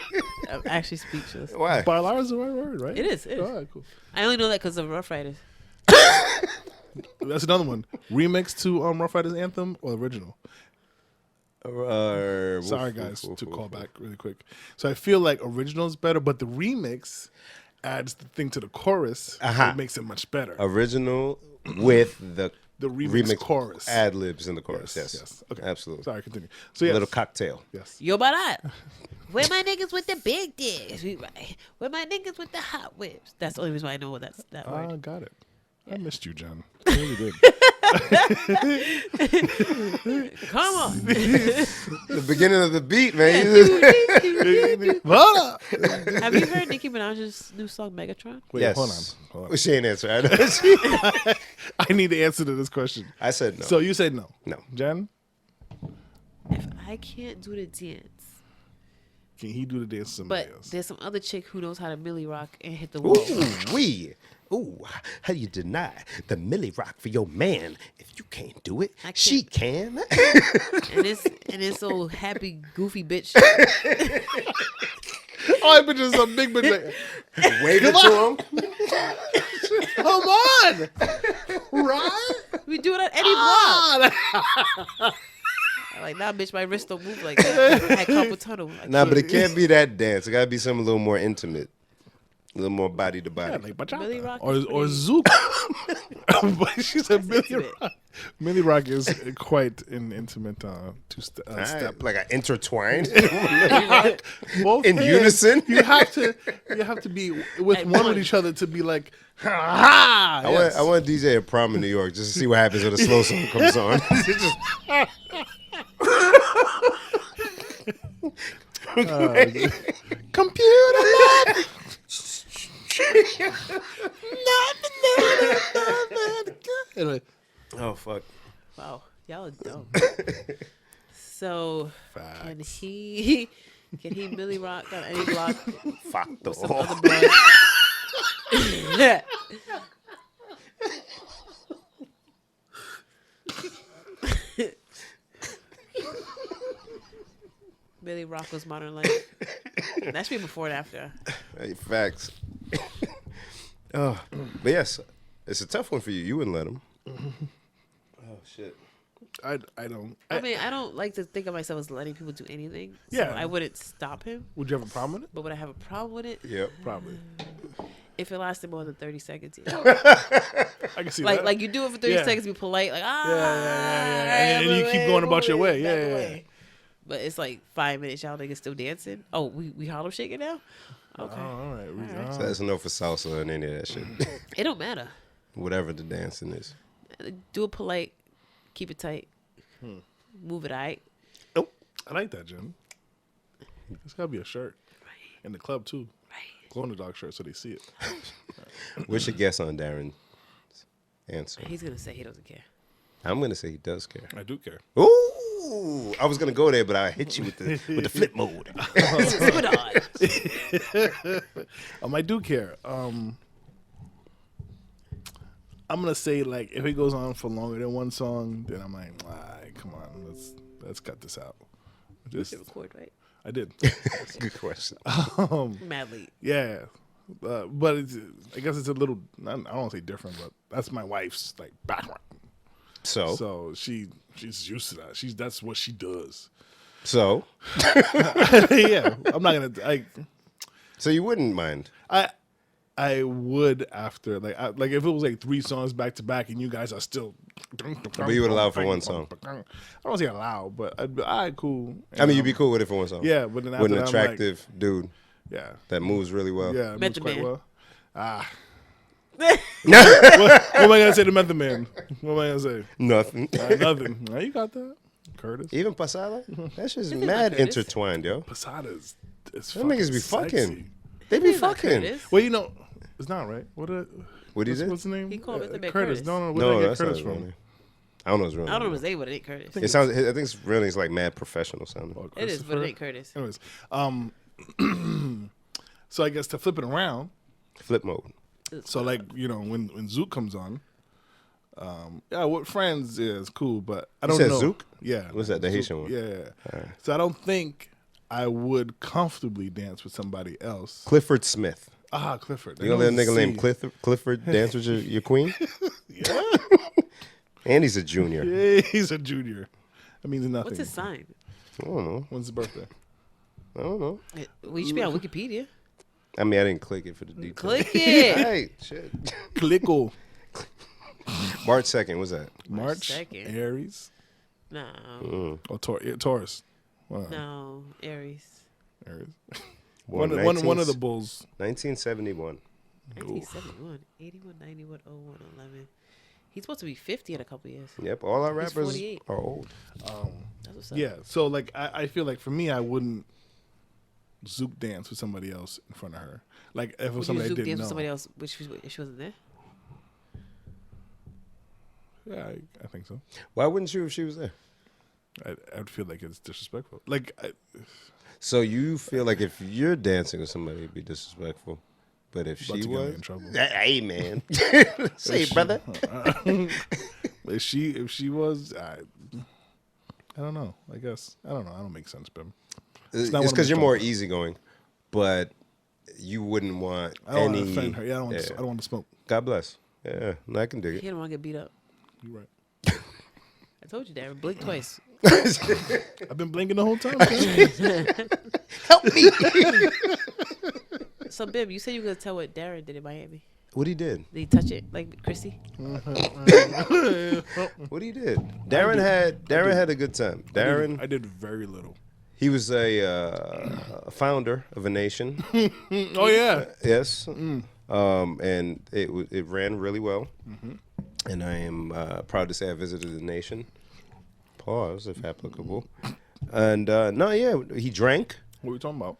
I'm actually speechless. Why? Bailar is the right word, right? It is. It is. All right, cool. I only know that because of Rough Riders. That's another one. Remix to Rough Riders anthem or original? Sorry, guys, to call back really quick. So I feel like original is better, but the remix adds the thing to the chorus. It makes it much better. Original with the remix chorus. ad libs in the chorus. Yes. Okay. Absolutely. Sorry, continue. So yes. A little cocktail. Yes. Yo, Barat. Where my niggas with the big dicks? Where my niggas with the hot whips? That's the only reason why I know that word. Got it. I missed you, John. I really did. Come on. The beginning of the beat, man. Hold up. Have you heard Nicki Minaj's new song Megatron? Wait, Yes. hold on. Well, she ain't answer. I know. I need the answer to this question. I said no. So you said no. No. Jen, If I can't do the dance, can he do the dance to somebody but else? there's some other chick who knows how to Millie rock and hit the wall. Ooh, how you deny the Millie Rock for your man if you can't do it? I can't. She can. And it's old happy goofy bitch. Oh, that bitch is a big bitch. Wave it to him. Come on. Right? We do it at any block. I'm like, nah, bitch, my wrist don't move like that. I had carpal tunnel. Nah, but it can't be that dance. It gotta be something a little more intimate, a little more body to body. Yeah, like bachata. Millie Rock or is or pretty- zouk. But she said Millie intimate. Rock. Millie Rock is quite an intimate two-step. Alright, like I intertwined Both in hands, unison. You have to be with At one with once. each other to be like, ha! I want to DJ at prom in New York just to see what happens when a slow song comes on. Computer love. Anyway, Oh fuck! Wow, y'all are dumb. So can facts. he Millie rock on any block? Fuck the Some whole. other block? Millie Rocco's Modern Life. That should be before and after. Hey, facts. Oh, but yes, it's a tough one for you. You wouldn't let him. Oh shit. I don't. I mean, I don't like to think of myself as letting people do anything. So Yeah. I wouldn't stop him. Would you have a problem with it? But would I have a problem with it? Yep. Probably. If it lasted more than 30 seconds, yeah. I can see like that. like you do it for 30 Yeah. seconds, be polite, like Yeah. And you keep going about your way. Yeah. But it's like 5 minutes, y'all niggas still dancing. Oh, we Harlem shaking now? Okay. Oh, all right. So that's no for salsa and any of that shit. It don't matter. Whatever the dancing is. Do it polite, keep it tight, move it right. Oh, I like that, Jen. It's gotta be a shirt in the club too. Right. Glow in the dark shirt so they see it. What's your guess on Darren's answer? He's gonna say he doesn't care. I'm gonna say he does care. I do care. Ooh, I was gonna go there, but I hit you with the flip mode. I do care. I'm gonna say like if it goes on for longer than one song, then I'm like, come on, let's cut this out. Just Record, right? I did. Good question. Madly. Yeah, but I guess it's a little. I don't want to say different, but that's my wife's like background. So she's used to that. That's what she does. So Yeah, I'm not gonna. so you wouldn't mind? I would after like if it was like 3 songs back to back and you guys are still. But you would allow for one song. I don't say allow, but I'd be, all right, cool. I mean, you'd be cool with it for one song. Yeah, but then after with an that, I'm like, attractive dude. Yeah. that moves really well. Yeah, it moves Method quite Man. well. What am I gonna say to Method Man? What am I gonna say? Nothing. Nothing. You got that, Curtis. Even Pasada? That shit's This is mad not Curtis. intertwined, yo. Posada's. It's Them niggas be sexy. fucking. They be He's not fucking. Curtis. Well, it's not right. What he what's, did? what's the name? He called Method Man Curtis. Curtis. No, where No, did I get that's not Curtis his real from? name. I don't know his real I don't know name. if it's A, but it ain't Curtis. It sounds. I think it's really like mad professional sounding. Oh, It is, but Christopher? it ain't Curtis. Anyways, so I guess to flip it around. Flip mode. So like when Zook comes on, yeah, what friends is cool, but I don't said know. Zook? Yeah, What's that, the Zook, Haitian one? Yeah. So I don't think I would comfortably dance with somebody else. Clifford Smith. Clifford. You know that nigga named Clifford. Clifford dance with your queen? Yeah. And he's a junior. Yeah, he's a junior. That means nothing. What's his sign? I don't know. When's his birthday? I don't know. Well, you should be on Wikipedia. I mean, I didn't click it for the details. Click it. Hey, shit. Clickle. March 2nd, what's that? March. 2nd. Aries. No. Or Taurus. No. Aries. Aries. Born One of the bulls. 1971. 1971. 81, 91, 01, 11. He's supposed to be 50 in a couple years. Yep, all our He's rappers 48. are old. That's what's up. Yeah. So like I feel like for me I wouldn't Zook dance with somebody else in front of her. Like if it was Would you somebody I Zook didn't dance know. with somebody else if she wasn't there? Yeah, I think so. Why wouldn't you if she was there? I'd feel like it's disrespectful. Like So you feel like if you're dancing with somebody, it'd be disrespectful. But if About she to get me was, in trouble. hey man, say it, brother. if she was, I don't know. I guess I don't know. I don't make sense, but It's not what I'm because you're talking more about. easigoing, but you wouldn't want I don't any. want to offend her. Yeah, I don't want. yeah. I don't want to smoke. God bless. Yeah, no, I can dig He it. didn't want to get beat up. You're right. I told you, Darren. Blink twice. I've been blinking the whole time. man. Help me. So, Bib, you said you were going to tell what Darren did in Miami. What he did? Did he touch it like Chrissy? What he did? Darren had a good time. Darren, I did very little. he was a founder of a nation. Oh yeah. Yes. And it ran really well. And I am proud to say I visited the nation. Pause, if applicable. And he drank. What are we talking about?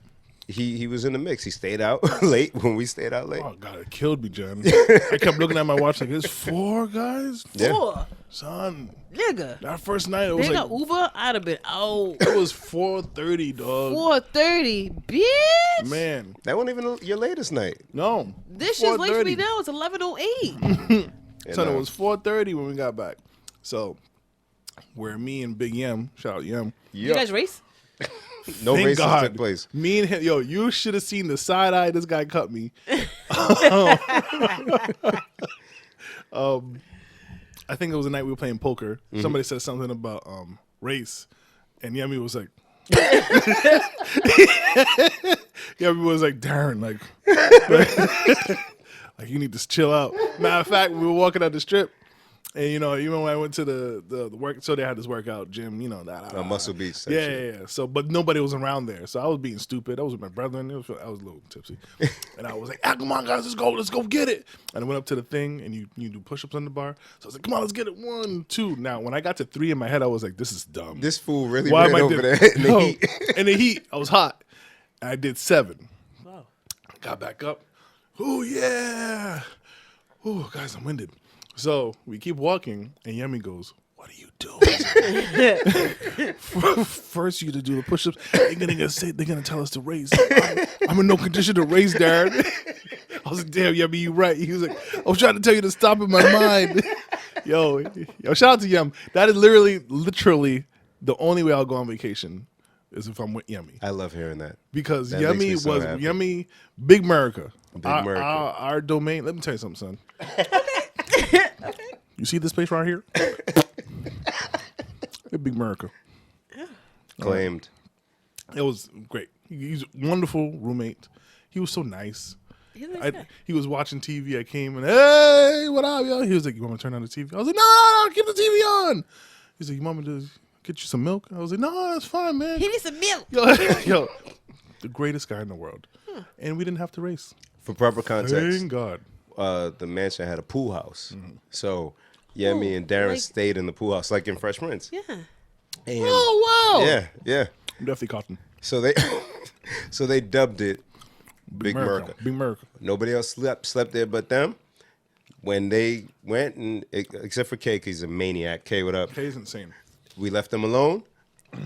He was in the mix. He stayed out late when we stayed out late. Oh god, it killed me, Jen. I kept looking at my watch like, it's 4 guys, Yeah. 4. son. Nigga. That first night it They was got like Uber? I'd have been out. it was 4:30, dog. 4:30, bitch. Man, That wasn't even your latest night. no. This shit's late for me 4:30. now. It's 11:08. Son, And, it was 4:30 when we got back. So, where me and Big Yem, shout out Yem. You guys race? No Thank races God. took place. Me and him, you should have seen the side eye this guy cut me. I think it was the night we were playing poker. Somebody said something about race, and Yemi was like, Yemi was like, Darren, like, like you need to chill out. Matter of fact, we were walking out the strip. And even when I went to the work, so they had this workout gym, Muscle Beach type Yeah, shit. yeah. So, but nobody was around there, so I was being stupid. I was with my brethren. I was a little tipsy, and I was like, "Come on, guys, let's go get it." And I went up to the thing, and you do push-ups on the bar. So I was like, "Come on, let's get it. 1, 2." Now, when I got to 3 in my head, I was like, "This is dumb. This fool really Why ran am I over doing there in the No. heat. In the heat, I was hot. And I did 7. Wow. Got back up. Oh yeah. Oh, guys, I'm winded. So we keep walking, and Yemi goes, "What are you doing?" First, you to do the push-ups. They're gonna tell us to race. I'm in no condition to race, Darren. I was like, "Damn, Yemi, you right." He was like, "I was trying to tell you to stop in my mind." Yo, shout out to Yem. That is literally the only way I'll go on vacation is if I'm with Yemi. I love hearing that. Because That makes me Yemi so was happy. Yemi, Big America. Big America. Our domain. Let me tell you something, son. You see this place right here? Big America. Claimed. It was great. He's a wonderful roommate. He was so nice. He's like that. He was watching TV. I came and, "Hey, what up, yo?" He was like, "You want me to turn on the TV?" I was like, "No, keep the TV on." He's like, "You want me to get you some milk?" I was like, "No, it's fine, man." He needs some milk. Yo, the greatest guy in the world, and we didn't have to race. For proper context, Thank God. the mansion had a pool house. So, yeah, me and Darren like- stayed in the pool house, like in Fresh Prince. Yeah. And Oh wow! yeah, yeah. I'm definitely cotton. So they, so they dubbed it Big Merca. Big Merca. Nobody else slept there but them. When they went, and except for K, 'cause he's a maniac. K, what up? K's insane. We left them alone.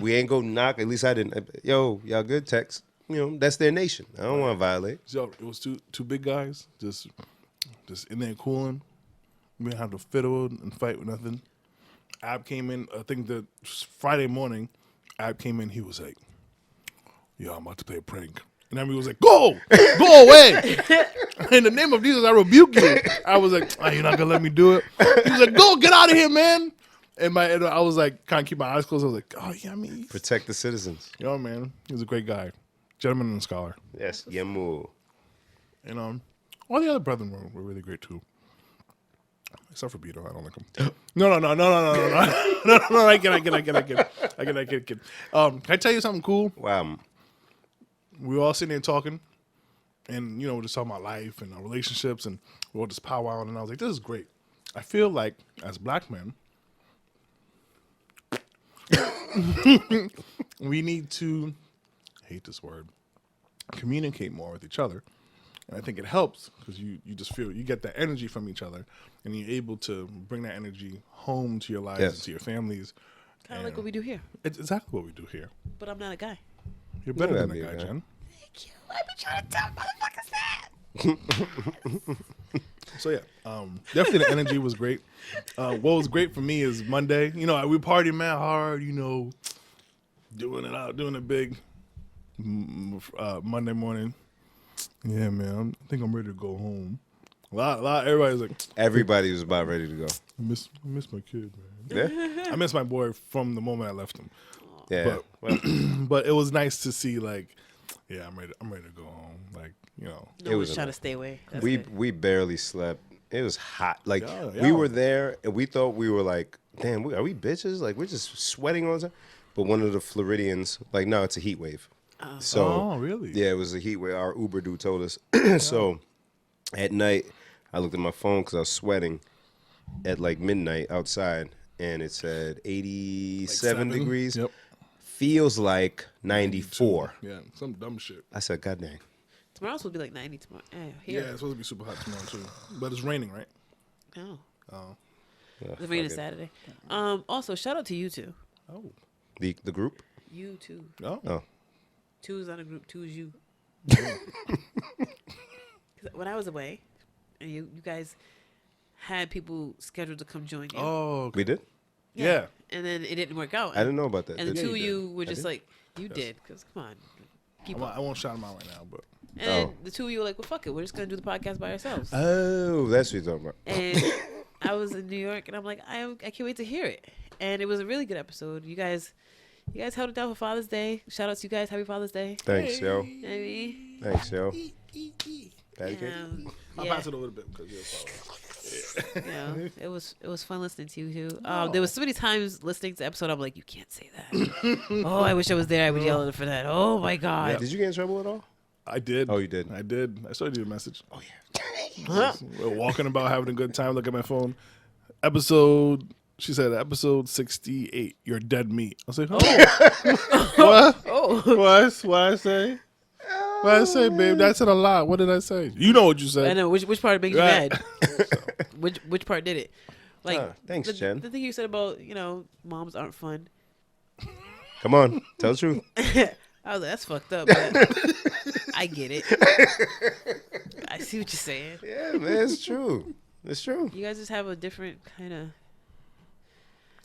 We ain't go knock. At least I didn't. Yo, y'all good? Text. You know, that's their nation. I don't want to violate. So it was two big guys just in there cooling. We didn't have to fiddle and fight with nothing. Ab came in. I think the Friday morning, Ab came in. He was like, "Yo, I'm about to play a prank." And I was like, "Go away! In the name of Jesus, I rebuke you." I was like, "Oh, you're not gonna let me do it." He was like, "Go, get out of here, man!" And I was like, kind of keep my eyes closed. I was like, "Oh yeah, I mean, Protect the citizens. yo, man, he was a great guy, gentleman and scholar." Yes, Yamu. And all the other brethren were really great too. Except for Beto, I don't like him. No. No, I get. Can I tell you something cool? Wow. We were all sitting there talking, and we're just talking about life and our relationships, and we all just powwowing. And I was like, "This is great." I feel like as black men, we need to, I hate this word, communicate more with each other. And I think it helps because you just feel you get that energy from each other, and you're able to bring that energy home to your lives Yes. and to your families. Kind of like what we do here. It's exactly what we do here. But I'm not a guy. You're better gotta than be that a guy, guy. Jen. Thank you. I've been trying to tell motherfuckers that. So yeah, definitely the energy was great. What was great for me is Monday. We partied mad hard. Doing it big. Monday morning. Yeah, man. I think I'm ready to go home. A lot. Everybody's like, Everybody was about ready to go. I miss my kid, man. Yeah. I miss my boy from the moment I left him. Yeah. But- Well, But it was nice to see, like, yeah, I'm ready to go home. Like, No It was one's trying to enough. stay away. That's we good. we barely slept. It was hot. Like Yeah. we were there and we thought we were like, damn, are we bitches? Like we're just sweating all the time. But one of the Floridians, like, no, it's a heat wave. So Oh, really? Yeah, it was a heat wave. Our Uber dude told us. So at night, I looked at my phone because I was sweating at like midnight outside, and it said 87 7? degrees. Yep. Feels like 94. Yeah, some dumb shit. I said, God dang. Tomorrow's supposed to be like 90 tomorrow. Yeah, Here. it's supposed to be super hot tomorrow, too. But it's raining, right? No. Oh. Yeah, It's raining fuck it. Saturday. Also, shout out to you two. Oh. The group? You two. Oh. Oh. Two is on a group. Two is you. 'Cause when I was away, and you guys had people scheduled to come join you. Oh, okay. We did? Yeah. And then it didn't work out. I didn't know about that. And the Did two you? of you were I just did? like, you did. Because, come on. Keep I up. won't shout him out right now, but. And then Oh. the two of you were like, well, fuck it. We're just going to do the podcast by ourselves. Oh, that's what you're talking about. And I was in New York, and I'm like, I can't wait to hear it. And it was a really good episode. You guys held it down for Father's Day. Shout out to you guys. Happy Father's Day. Thanks, yo. You know what I mean? Thanks, yo. Patty cake? I'll Yeah. pass it a little bit because you're a follower. Yeah, it was fun listening to you too. There was so many times listening to the episode, I'm like, you can't say that. Oh, I wish I was there. I would yell at her for that. Oh my god. Did you get in trouble at all? I did. Oh, you did? I did. I started you a message. Oh, yeah. Huh? We're walking about having a good time. Look at my phone. She said, episode 68. You're dead meat. I was like, oh. What? Oh, What I say? What I say, babe? That said a lot. What did I say? You know what you I said. know which part makes you Right. mad. Which part did it? Like thanks, Jen. The thing you said about moms aren't fun. Come on. Tell the truth. I was like, that's fucked up. But I get it. I see what you're saying. Yeah, man. It's true. It's true. You guys just have a different kind of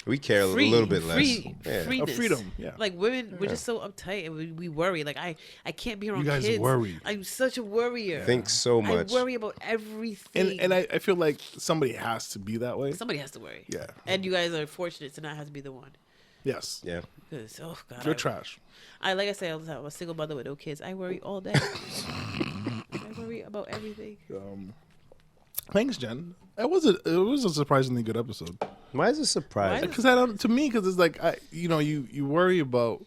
We care a little bit less. Yeah. freeness. Freedom, yeah. Like women, we're just so uptight and we worry. Like I can't be around You guys kids. worry. I'm such a worrier. Think so much. I worry about everything. And I feel like somebody has to be that way. somebody has to worry. Yeah. And you guys are fortunate to not have to be the one. Yes. Yeah. Because oh god, You're trash. I like I say all the time, I'm a single mother with no kids. I worry all day. I worry about everything. Thanks, Jen. It was a surprisingly good episode. Why is it surprising? Because to me, because it's like you worry about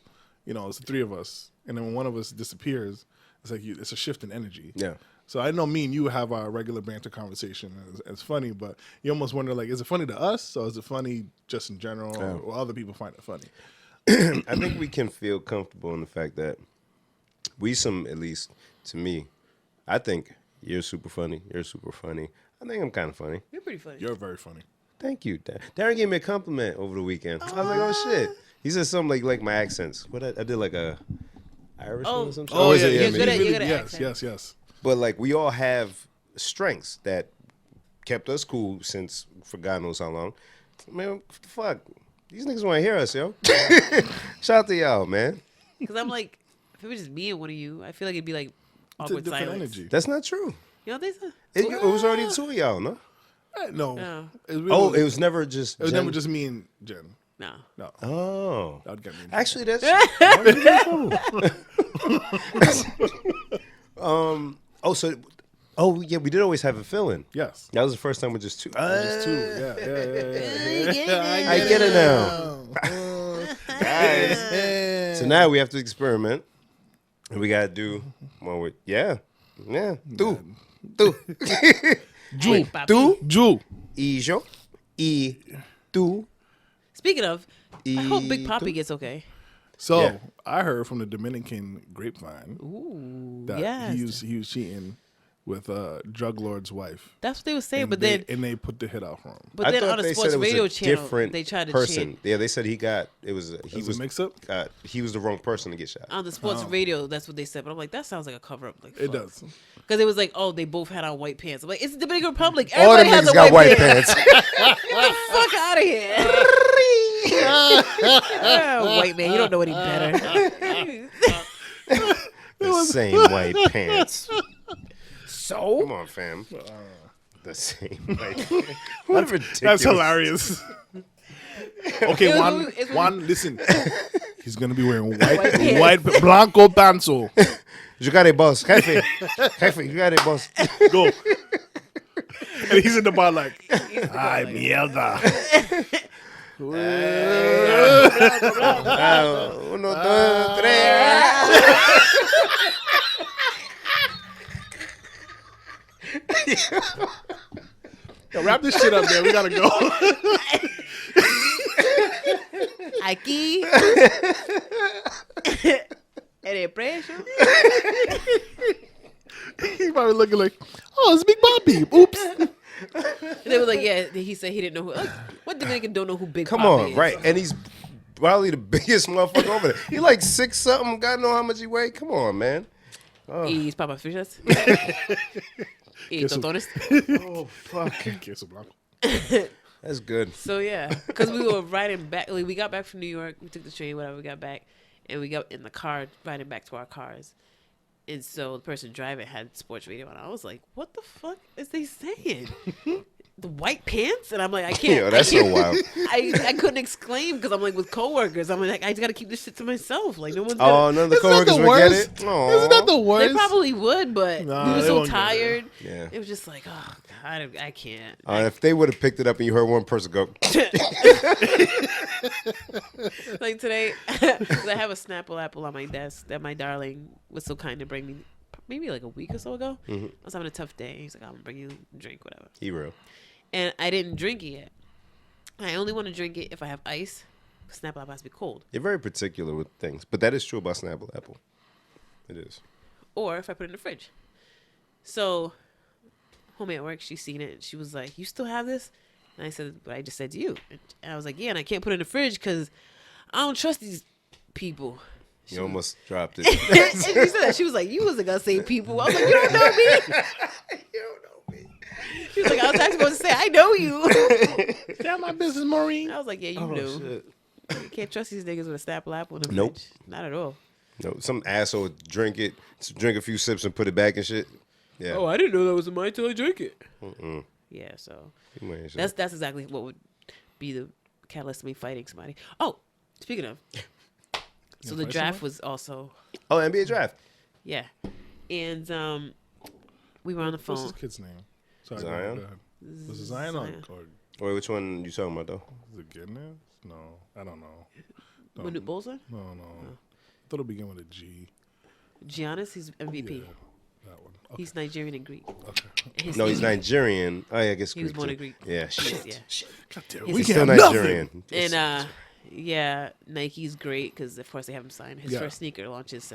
it's the three of us, and then when one of us disappears, it's like it's a shift in energy. Yeah. So I know me and you have our regular banter conversation as funny, but you almost wonder, like, is it funny to us, or is it funny just in general, or other people find it funny? I think we can feel comfortable in the fact that at least to me, I think you're super funny. You're super funny. I think I'm kind of funny. You're pretty funny. You're very funny. Thank you. Darren gave me a compliment over the weekend. I was like, oh shit. He said something like my accents. What I did like a Irish one or something. Oh, is yeah, it? you're he's good at- really- you're good at yes, accents. yes. But like we all have strengths that kept us cool since for God knows how long. Man, what the fuck? These niggas want to hear us, yo. Shout out to y'all, man. Because I'm like, if it was just me and one of you, I feel like it'd be like It's a awkward different silence. energy. That's not true. You don't think so? It was already two of y'all, no? No. No. It was never just. It was Jen? never just me and Jen. No. No. Oh. That would get me. Actually, that's. Yeah, we did always have a fill-in. Yes. That was the first time with just two. Just two. Yeah. I get it now. So now we have to experiment, and we gotta do one with do. Hey, papi. Ju. Y yo, y tú. Speaking of, I hope Big Y Papi tú. gets okay. So Yeah. I heard from the Dominican grapevine Ooh, that yes. he was cheating with a drug lord's wife. That's what they were saying, And but they, then and they put the hit out for him. but then thought on a they sports said it was radio a channel, different they tried to person. change Yeah, they said he was a mix-up? He was the wrong person to get shot. on the sports radio. That's what they said, but I'm like, that sounds like a cover up. Like It does. because it was like, oh, they both had on white pants. I'm like, it's the Dominican Republic. All them Everybody has niggas a got white pants. pants. Get the fuck out of here. White man, you don't know any better. The same white pants. So Come on, fam. The same white pants. What ridiculous. That's hilarious. Okay, It's- Juan, listen. He's gonna be wearing pants. white blanco panzo. You got it, boss. Jefe, you got it, boss. Go. And he's in the bar like, ay mierda. Uno, dos, tres. Yo, wrap this shit up, man. We gotta go. aquí en el precio. He's probably looking like, oh, it's Big Bobby. Oops. And they were like, yeah. He said he didn't know who. Like, what Dominican don't know who Big Come Papi on, is? right? And he's probably the biggest motherfucker over there. He like 6 something. God know how much he weigh. Come on, man. Y Papa Fichas. Y Totones. Oh fuck. Queso blanco. That's good. So yeah, because we were riding back. Like, we got back from New York. We took the train, whatever. We got back, and we got in the car riding back to our cars. And so the person driving had sports radio, and I was like, "What the fuck is they saying? The white pants?" And I'm like, "I can't." Yo, that's I can't- so wild. I couldn't exclaim because I'm like with coworkers. I'm like, I just got to keep this shit to myself. Like no one's. Oh, Gonna, none of the Isn't that coworkers the would get worst? it. Aw. Isn't that the worst? they probably would, but Nah, we were they so won't get it. tired. Yeah. It was just like, oh God, I can't. If they would have picked it up and you heard one person go, Like today, 'cause I have a Snapple apple on my desk that my darling was so kind to bring me maybe like a week or so ago. I was having a tough day. He's like, I'm going to bring you a drink, whatever. hero. And I didn't drink it yet. I only want to drink it if I have ice. Snapple apple has to be cold. You're very particular with things, but that is true about Snapple Apple. It is. Or if I put it in the fridge. So, homie at work, she's seen it. And she was like, you still have this? And I said, what I just said to you. And I was like, yeah, and I can't put it in the fridge because I don't trust these people. You almost dropped it. And she said that. She was like, you wasn't going to say people. I was like, you don't know me. You don't know me. She was like, I was actually supposed to say, I know you. Is that my business, Maureen? I was like, yeah, you Oh, knew. shit. You can't trust these niggas with a Snapple apple in the Nope. fridge. Not at all. No, some asshole drink it, drink a few sips and put it back and shit. Yeah. Oh, I didn't know that was mine until I drank it. Yeah, so You ain't shit. that's exactly what would be the catalyst of me fighting somebody. Oh, speaking of, so the fight draft was also Oh, NBA draft. yeah, and we were on the What's phone. his kid's name? Sorry, Zion? go ahead. Was it Zion Zion. or Wait, which one you talking about though? is it Gideon? No, I don't know. Manute Bolson? No. thought it'd begin with a G. Giannis, he's MVP. Yeah, that one. Okay. He's Nigerian and Greek. Okay. No, he's Nigerian. Oh, yeah, I guess He was Greek, born too. in Greek. Yeah, shit. Yeah. God damn, He's we He's can't still have nothing. Nigerian. And yeah, Nike's great because of course they have him signed. His Yeah. first sneaker launches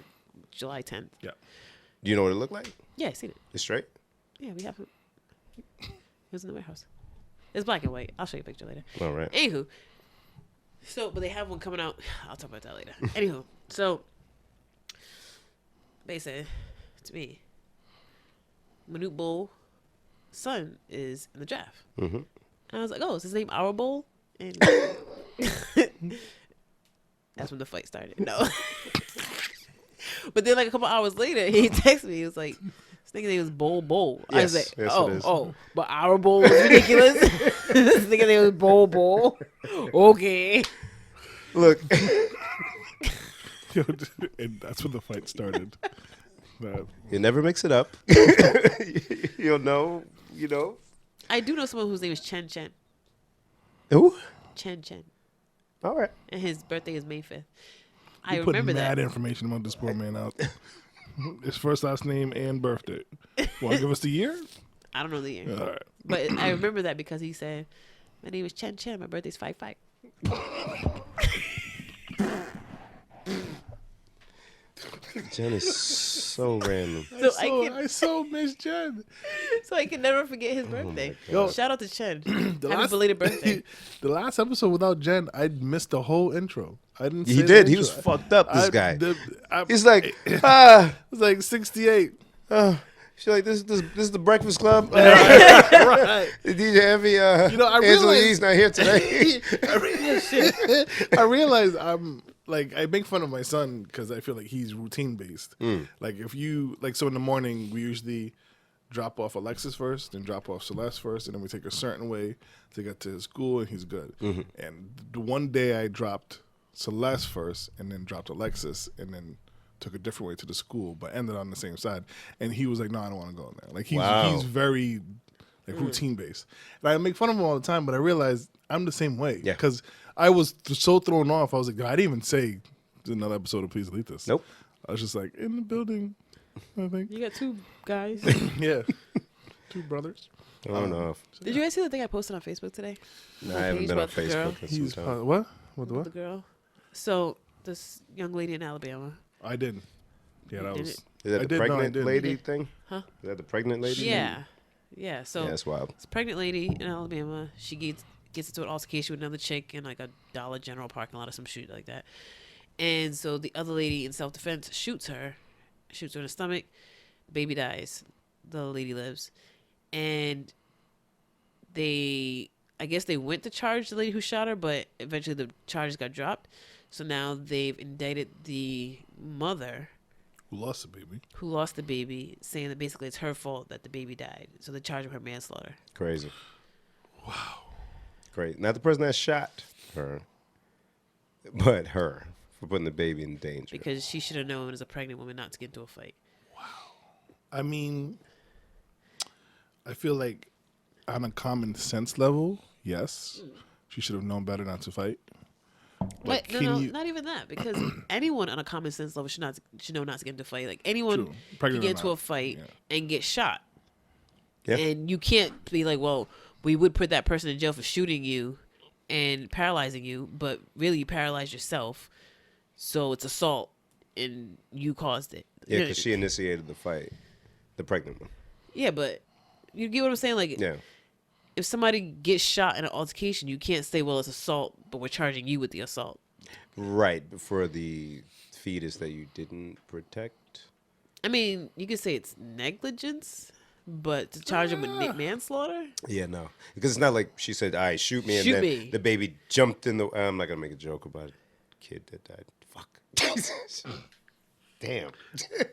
July 10th. Yeah. Do you know what it looked like? Yeah, I seen it. It's straight? Yeah, we have him. He was in the warehouse. It's black and white. I'll show you a picture later. All right. Anywho, so but they have one coming out. I'll talk about that later. Anywho, so basically, to me, Manute Bol son is in the draft. Mm-hmm. And I was like, oh, is his name Our Bowl? And that's when the fight started. No. But then like a couple hours later, he texted me. He was like, this nigga name was Bowl. I was Yes, like, yes, oh, it is. but Our Bowl was ridiculous. This nigga name was Bowl. Okay. Look, And that's when the fight started. That- you never mix it up. You'll know, you know. I do know someone whose name is Chen Chen. Who? Chen Chen. All right. And his birthday is May 5th. I you put remember mad that. information about this poor man out. His first, last name, and birthday. Want to give us the year? I don't know the year. All right. But I remember that because he said, my name is Chen Chen. My birthday's 5/5. Jen is so random. So I so miss Jen. So I can never forget his birthday. Yo. Shout out to Chen. The Happy belated birthday. the last episode without Jen, I missed the whole intro. I didn't. He say the did. He intro. was fucked up, this guy. I He's like, it ah. was like 68. She's like, this is the Breakfast Club. Right. DJ Heavy, You know, I Angela realized- Yee's not here today. I realize I'm like I make fun of my son because I feel like he's routine based. Like if you like so in the morning we usually drop off Alexis first, then drop off Celeste first, and then we take a certain way to get to his school, and he's good. And the one day I dropped Celeste first, and then dropped Alexis, and then took a different way to the school, but ended on the same side. And he was like, "No, I don't want to go in there." Like he's very like routine based. And I make fun of him all the time, but I realize I'm the same way. Yeah. Because I was so thrown off. I was like, I didn't even say another episode of Please Delete This. Nope. I was just like, in the building, I think. You got two guys. Yeah. Two brothers. Oh, no. Did you guys see the thing I posted on Facebook today? I haven't page been on about the girl? Facebook in He's some time. what? What the The what? girl. So this young lady in Alabama. I didn't. Yeah, that Did was. it? Is that I the did, no, I pregnant did. lady You did. thing? Huh? Is that the pregnant lady? Yeah. Yeah. So Yeah, that's wild. this pregnant lady in Alabama, she gets into an altercation with another chick in like a Dollar General parking lot or some shit like that. And so the other lady in self-defense shoots her in the stomach. Baby dies. The lady lives. And I guess they went to charge the lady who shot her, but eventually the charges got dropped. So now they've indicted the mother Who lost the baby? who lost the baby, saying that basically it's her fault that the baby died. So they charge her manslaughter. Crazy. Wow. Great. Not the person that shot her, but her for putting the baby in danger. Because she should have known as a pregnant woman not to get into a fight. I mean, I feel like on a common sense level, yes, she should have known better not to fight. But can no, you- not even that. Because anyone on a common sense level should know not to get into a fight. Like anyone True. can Pregnant get or into not. a fight Yeah. and get shot. Yeah. And you can't be like, well, we would put that person in jail for shooting you and paralyzing you, but really you paralyzed yourself. So it's assault and you caused it. Yeah, because she initiated the fight, the pregnant one. Yeah, but you get what I'm saying? Like, Yeah. if somebody gets shot in an altercation, you can't say, well, it's assault, but we're charging you with the assault. Right, for the fetus that you didn't protect. I mean, you could say it's negligence, but to charge him with manslaughter? Yeah, no. Because it's not like she said, all right, shoot me, and Shoot then me. the baby jumped in the... I'm not going to make a joke about a kid that died. Fuck. Damn.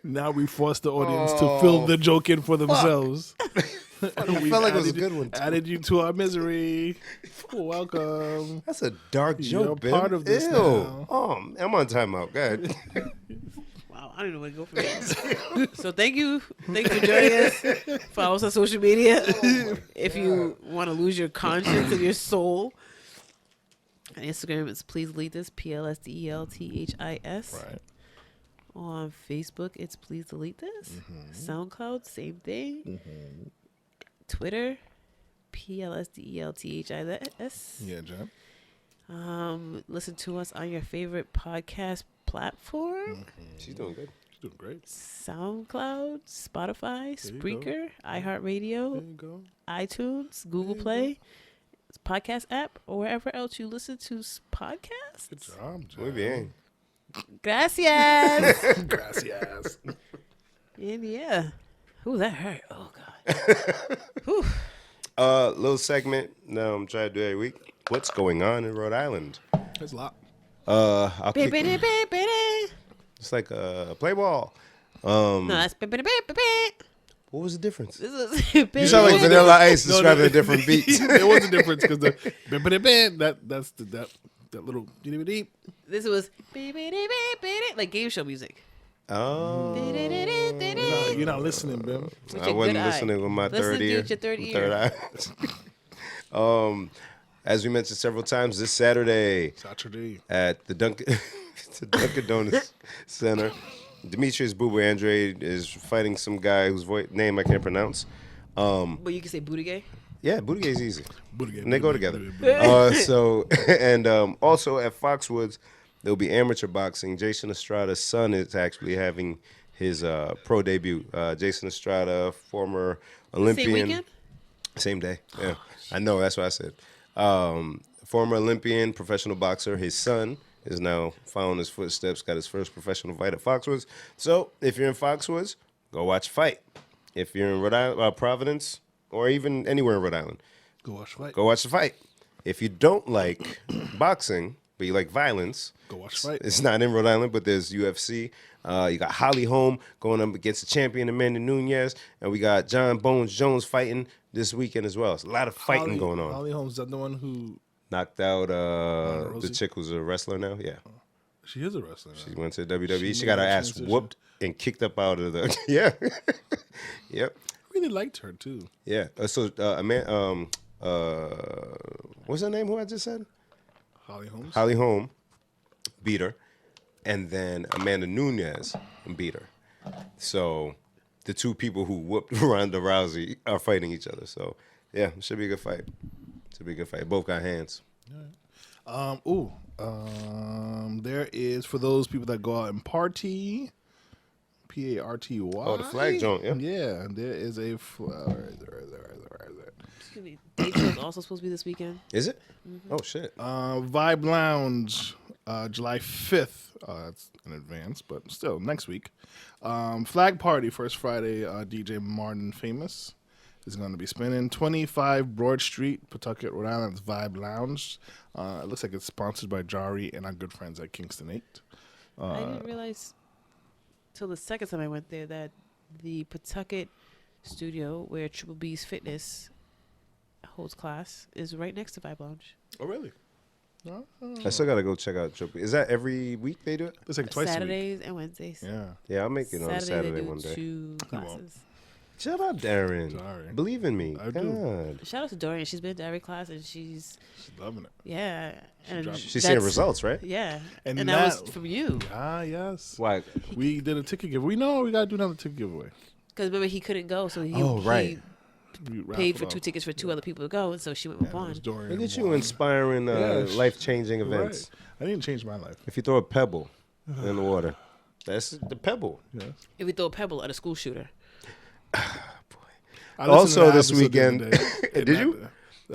Now we forced the audience to fill the joke in for themselves. I felt like it was a good one, too. Added you to our misery. Welcome. That's a dark You're joke, Ben. part of this Ew. now. Oh, I'm on timeout. Go ahead. Wow, I don't know where to go from there. So thank you for joining us. Follow us on social media. If you want to lose your conscience and your soul. On Instagram, it's please delete this, PLSDELTHIS. Right. On Facebook, it's Please Delete This. SoundCloud, same thing. Twitter, PLSDELTHIS. Yeah, Jen. Listen to us on your favorite podcast platform. She's doing good. She's doing great. SoundCloud, Spotify, There you Spreaker, There iHeartRadio, you go. iTunes, Google you Play, podcast app, or wherever else you listen to podcasts. Good job, Jen. Muy bien. Gracias. Gracias. And yeah. Ooh, that hurt. Oh, God. Little segment. Now I'm trying to do every week. What's going on in Rhode Island? There's a lot. I'll kick, Bippity-bippity. it's like a play ball. No, that's bippity-bippity. What was the difference? This is You sound like Vanilla Ice describing a different beat. There was a difference because the that's that little deep. This was like game show music. Oh, You're not listening, Bim. With I your wasn't good listening eye. with my Listen third to ear. your third ear. Eye. As we mentioned several times, this Saturday Saturday. at the Dunkin' Donuts Center, Demetrius Booba Andre is fighting some guy whose name I can't pronounce. But you can say booty gay. Yeah, Booty Gay's easy. Booty gay, And they go booty gay, together. booty gay. Also at Foxwoods, there'll be amateur boxing. Jason Estrada's son is actually having his pro debut. Jason Estrada, former Olympian. Same weekend? Same day. Yeah, I know. That's what I said. Former Olympian, professional boxer. His son is now following his footsteps. Got his first professional fight at Foxwoods. So if you're in Foxwoods, go watch a fight. If you're in Rhode Island, Providence, or even anywhere in Rhode Island, Go watch fight. go watch the fight. If you don't like boxing, but you like violence, Go watch fight. it's not in Rhode Island, but there's UFC. You got Holly Holm going up against the champion Amanda Nunez, and we got John Bones Jones fighting this weekend as well. It's a lot of fighting going on. Holly Holmes, is that the one who Knocked out Rosie? the chick who's a wrestler now. Yeah, she is a wrestler. she went to WWE. She She made got her that ass transition. whooped and kicked up out of the. Yeah, yep. I really liked her too. Yeah. What's her name? Who I just said? Holly Holmes. Holly Holm beat her, and then Amanda Nunez beat her. So the two people who whooped Ronda Rousey are fighting each other. So yeah, it should be a good fight. Should be a good fight. Both got hands. There is, for those people that go out and party, PARTY. Oh, the flag joint, yeah. Yeah, there is a where is it? Excuse me. Day show is also supposed to be this weekend. Is it? Oh shit. Vibe Lounge, July 5th. That's in advance, but still, next week. Flag Party, first Friday, DJ Martin Famous is going to be spinning. 25 Broad Street, Pawtucket, Rhode Island. It's Vibe Lounge. It looks like it's sponsored by Jari and our good friends at Kingston 8. I didn't realize till the second time I went there that the Pawtucket studio where Triple B's Fitness holds class is right next to Vibe Lounge. Oh, really? I still gotta go check out Triple. Is that every week they do it? It's like twice a week. Saturdays and Wednesdays. Yeah. Yeah, I'll make it on a Saturday they do one day. 2 won't. classes. Shut up, Darren. Sorry. Believe in me. I do. God. Shout out to Dorian. She's been to every class and she's She's loving it. yeah. And dropped- She's seeing that's- results, right? Yeah. And And that was that- from you. Ah, yes. Why? We did a ticket giveaway. We know we got to do another ticket giveaway. Because remember he couldn't go, so he, Oh, right. We he raffled paid for off. 2 tickets for 2 other people to go, and so she went with Yeah, it Vaughn. was Dorian Look at and you Juan. inspiring Yeah, life-changing You're events. right. I didn't change my life. If you throw a pebble in the water, that's the pebble. Yes. If we throw a pebble at a school shooter. I listened Also to that this episode the other weekend- day. Did you?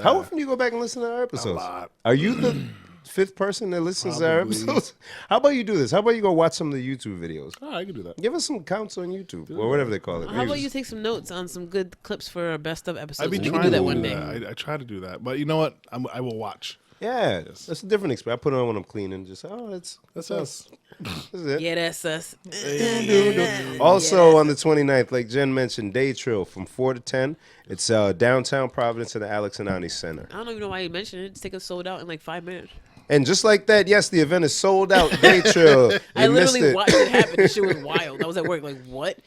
How often do you go back and listen to our episodes? lot. Are you the fifth person that listens to our Probably. episodes? How about you do this? How about you go watch some of the YouTube videos? Oh, I can do that. Give us some counts on YouTube or whatever they call it. How about you take some notes on some good clips for our best of episodes? I've been We trying can do to that one do day. that. I try to do that. But you know what? I will watch. Yeah, that's a different experience. I put it on when I'm cleaning. Just That's us. That's it. Yeah, that's us. Also on the 29th, like Jen mentioned, Day Trill from 4 to 10. It's downtown Providence at the Alex Anani Center. I don't even know why you mentioned it. It's taken sold out in like 5 minutes. And just like that, yes, the event is sold out. Day Trill. You I missed literally it. watched it happen. This shit was wild. I was at work like, what?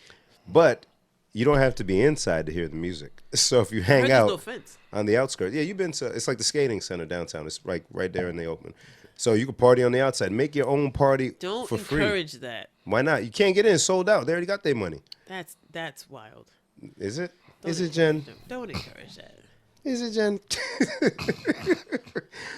But you don't have to be inside to hear the music. So if you I hang heard there's out no fence. on the outskirts, yeah, you've been to. It's like the skating center downtown. It's right there in the open. So you could party on the outside. Make your own party Don't for free. encourage that. Why not? You can't get in. Sold out. They already got their money. That's wild. Is it? Don't Is it, Jen? Don't encourage that. Is it, Jen?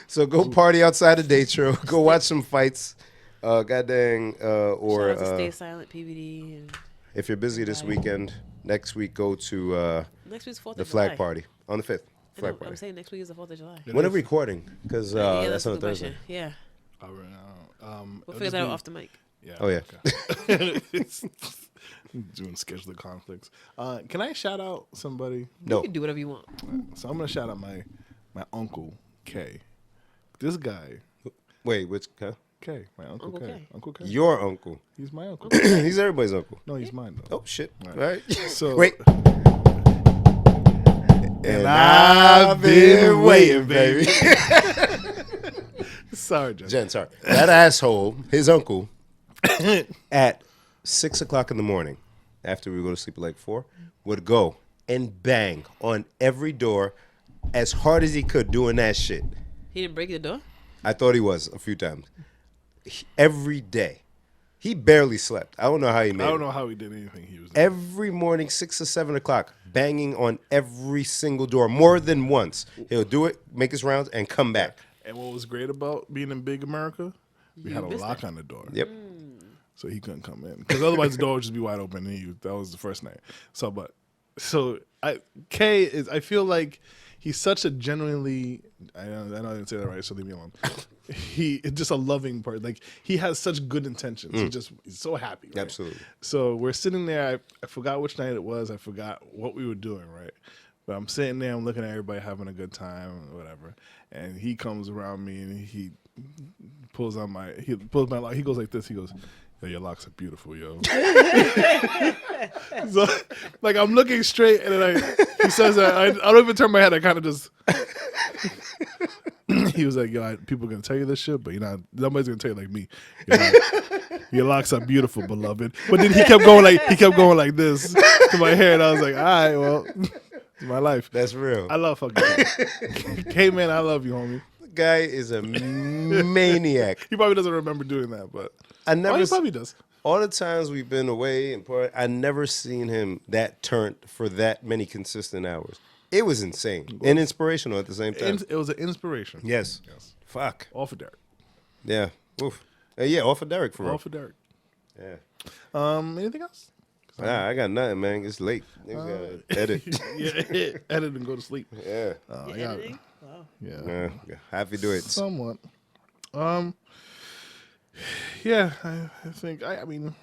So go party outside of Datro. Go watch some fights. Goddamn. Or Shout out to Stay Silent, PBD. And if you're busy this weekend, next week go to next week's 4th the of flag July. party on the 5th. I Flag know, party. I'm saying next week is the 4th of July. When are we recording? Because Yeah, that's a on good Thursday. question. Yeah. We'll figure that out off the mic. Yeah. Oh, yeah. Okay. Doing scheduling conflicts. Can I shout out somebody? No. You can do whatever you want. So I'm gonna shout out my uncle K. This guy Wait, which? Huh? K. My uncle, Uncle K. K. Uncle K. Your uncle. He's my uncle. He's everybody's uncle. No, he's mine though. Oh, shit. All right. So Wait. And I've been waiting, baby. Sorry, Jen. Jen, sorry. That asshole, his uncle, at 6 o'clock in the morning, after we go to sleep at like 4, would go and bang on every door as hard as he could doing that shit. He didn't break the door? I thought he was a few times. Every day. He barely slept. I don't know how he made I don't it. know how he did anything. He was Every morning, 6 or 7 o'clock, banging on every single door more than once. He'll do it, make his rounds, and come back. And what was great about being in big America, we had a missed lock that. on the door. Yep. So he couldn't come in because otherwise the door would just be wide open. And that was the first night. I feel like he's such a genuinely. I know I didn't say that right, so leave me alone. It's just a loving person. Like he has such good intentions. He's so happy. Right? Absolutely. So we're sitting there. I forgot which night it was. I forgot what we were doing. Right. But I'm sitting there. I'm looking at everybody having a good time, or whatever. And he comes around me and he pulls my lock. He goes like this. He goes, "Yo, your locks are beautiful, yo." So, like, I'm looking straight, and then he says that. I don't even turn my head. I kind of just. He was like, "Yo, people are gonna tell you this shit, but nobody's gonna tell you like me. Your locks are beautiful, beloved." But then he kept going like this to my hair, and I was like, "All right, well, it's my life." That's real. I love fucking K. K, man, I love you, homie. The guy is a maniac. He probably doesn't remember doing that, but I never. he probably does. All the times we've been away and I never seen him that turned for that many consistent hours. It was insane and inspirational at the same time. It was an inspiration. Yes. Fuck. All for Derek. Yeah. Oof. Yeah, all for Derek for All real. for Derek. Yeah. Anything else? Nah, I got nothing, man. It's late. Niggas gotta edit. Yeah, edit and go to sleep. Yeah. You editing? Wow. Yeah. Yeah. Happy to do it. Somewhat. Yeah, I think I mean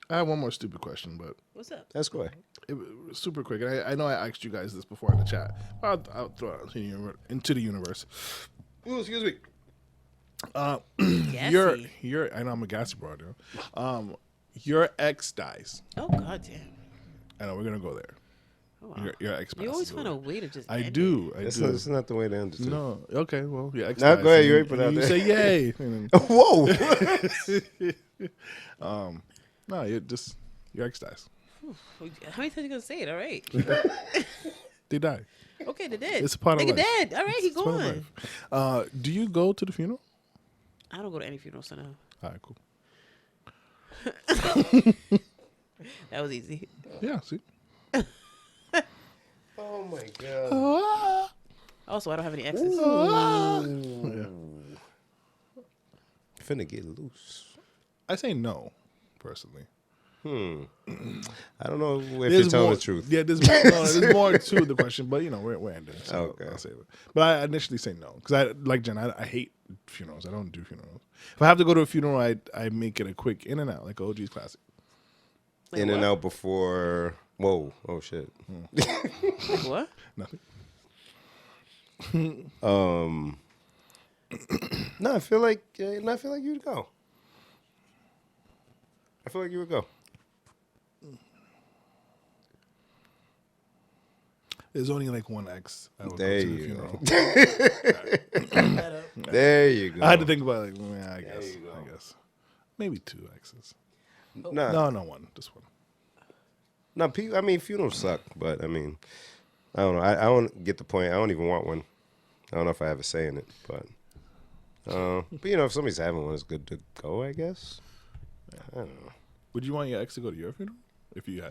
I have one more stupid question, but What's up? That's cool. it was super quick. And I know I asked you guys this before in the chat. I'll throw it into the universe. Ooh, excuse me. Gassy. You're I know I'm a gassy broad, yo. Your ex dies. Oh, God damn. I know we're gonna go there. Oh, wow. Your ex. You always passes find a away. way to just I end do. I That's do. not the way to end it. too. No. Okay. Well, your ex. No, dies, go ahead, and you already put it out you there. say yay. And Whoa. no, your ex dies. How many times you gonna say it? All right. They die. Okay, they did. It's a part of Nigga life. dead. All right, he It's part of gone. life. Do you go to the funeral? I don't go to any funerals, so no. All right, cool. That was easy. Yeah. See. Oh my god. Also, I don't have any exes. Yeah. Finna get loose. I say no, personally. I don't know if you're telling more, the truth. Yeah, there's more to the question, but we're ending. So Okay. I'll say it. But I initially say no because I like Jen. I hate funerals. I don't do funerals. If I have to go to a funeral, I make it a quick in and out, like OG's classic. Like In and what? out before. Whoa. Oh shit. Like what? Nothing. No, I feel like you'd go. I feel like you would go. There's only like one ex. I would There go to the you funeral. There you go. I had to think about it. Like, yeah, I guess. Maybe 2 exes. Nah, No, one. Just one. no. I mean, funerals suck, but I mean, I don't know. I don't get the point. I don't even want one. I don't know if I have a say in it, but But you know, if somebody's having one, it's good to go, I guess. I don't know. Would you want your ex to go to your funeral if you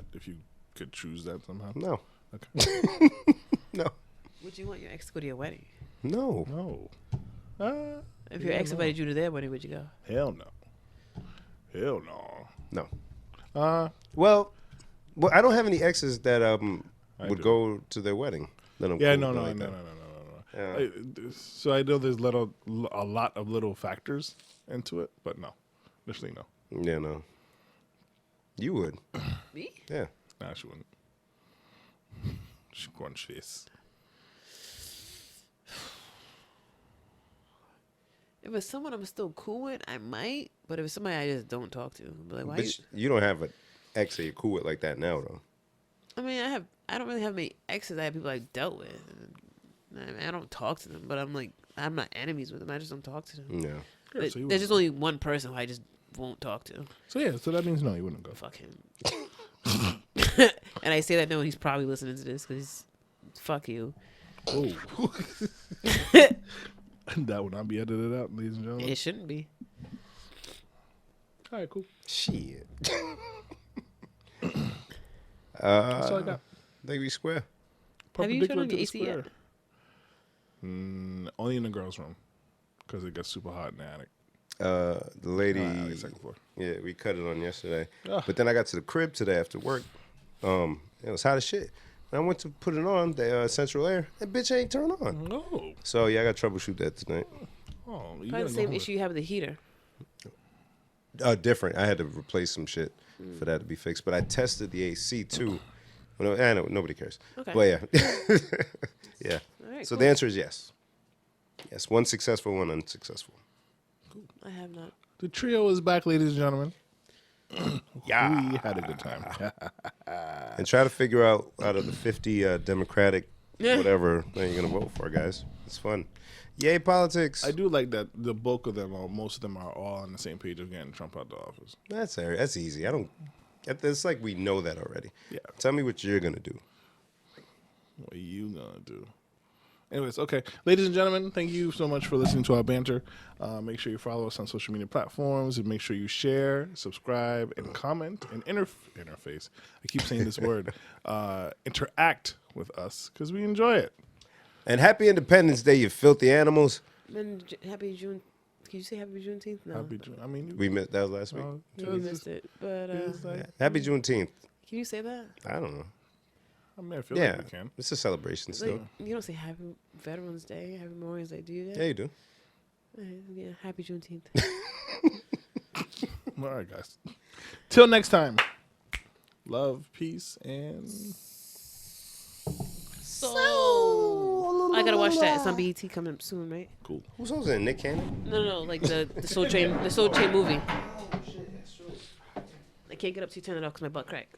could choose that somehow? No. Okay. No. Would you want your ex to go to your wedding? No. No. If your ex invited you to their wedding, would you go? Hell no. Hell no. No. Well, I don't have any exes that would do. go to their wedding. That I'm Yeah, cool no, with no, like no, that. no, no, no, no. Yeah. So I know there's a lot of little factors into it, but no. Initially, no. Yeah, no. You would. Me? Yeah. Nah, she wouldn't. She'd go on face. If it's someone I'm still cool with, I might. But if it's somebody I just don't talk to, I'm like, why? But you don't have an ex that you're cool with like that now, though. I mean, I don't really have many exes. I have people I dealt with. I don't talk to them, but I'm not enemies with them. I just don't talk to them. Yeah. Yeah, so you There's wouldn't just only one person who I just won't talk to. So yeah, so that means no, you wouldn't go. Fuck him. And I say that knowing he's probably listening to this because fuck you. Oh. That would not be edited out, ladies and gentlemen. It shouldn't be. All right, cool. Shit. That's all I got. Think we square. Have you turned Perpendicular on to your the AC yet? square. Only in the girls' room because it gets super hot in the attic. The lady, Second floor. yeah, we cut it on yesterday. Ah. But then I got to the crib today after work. It was hot as shit. And I went to put it on, the central air. That bitch ain't turned on. No. So, yeah, I got to troubleshoot that tonight. Oh, you Probably gotta the go same home issue you have with the heater. Different. I had to replace some shit for that to be fixed. But I tested the AC, too. Well, no, I know, nobody cares. Okay. But, yeah. Yeah. All right, So, cool. the answer is yes. Yes, one successful, one unsuccessful. I have not. The trio is back, ladies and gentlemen. Yeah. We had a good time. And try to figure out of the 50 Democratic whatever that you're going to vote for, guys. It's fun. Yay, politics. I do like that the bulk of them, or most of them, are all on the same page of getting Trump out of the office. That's easy. It's like we know that already. Yeah. Tell me what you're going to do. What are you gonna do? Anyways, okay. Ladies and gentlemen, thank you so much for listening to our banter. Make sure you follow us on social media platforms and make sure you share, subscribe, and comment and interface. I keep saying this word. Interact with us because we enjoy it. And happy Independence Day, you filthy animals. Then happy June. Can you say happy Juneteenth? No. Happy June. I mean, We missed that was last week. Yeah, we missed it. But it's like, Happy Juneteenth. can you say that? I don't know. I mean, I feel Yeah, like we can. it's a celebration It's like, still. you don't say happy Veterans Day, happy Memorial Day, do you? Yeah, you do. Yeah, happy Juneteenth. All right, guys. Till next time. Love, peace, and So I gotta watch that. It's on BET coming up soon, right? cool. Who's hosting it? Nick Cannon? No, like the Soul Train movie. I can't get up to turn it off because my butt crack.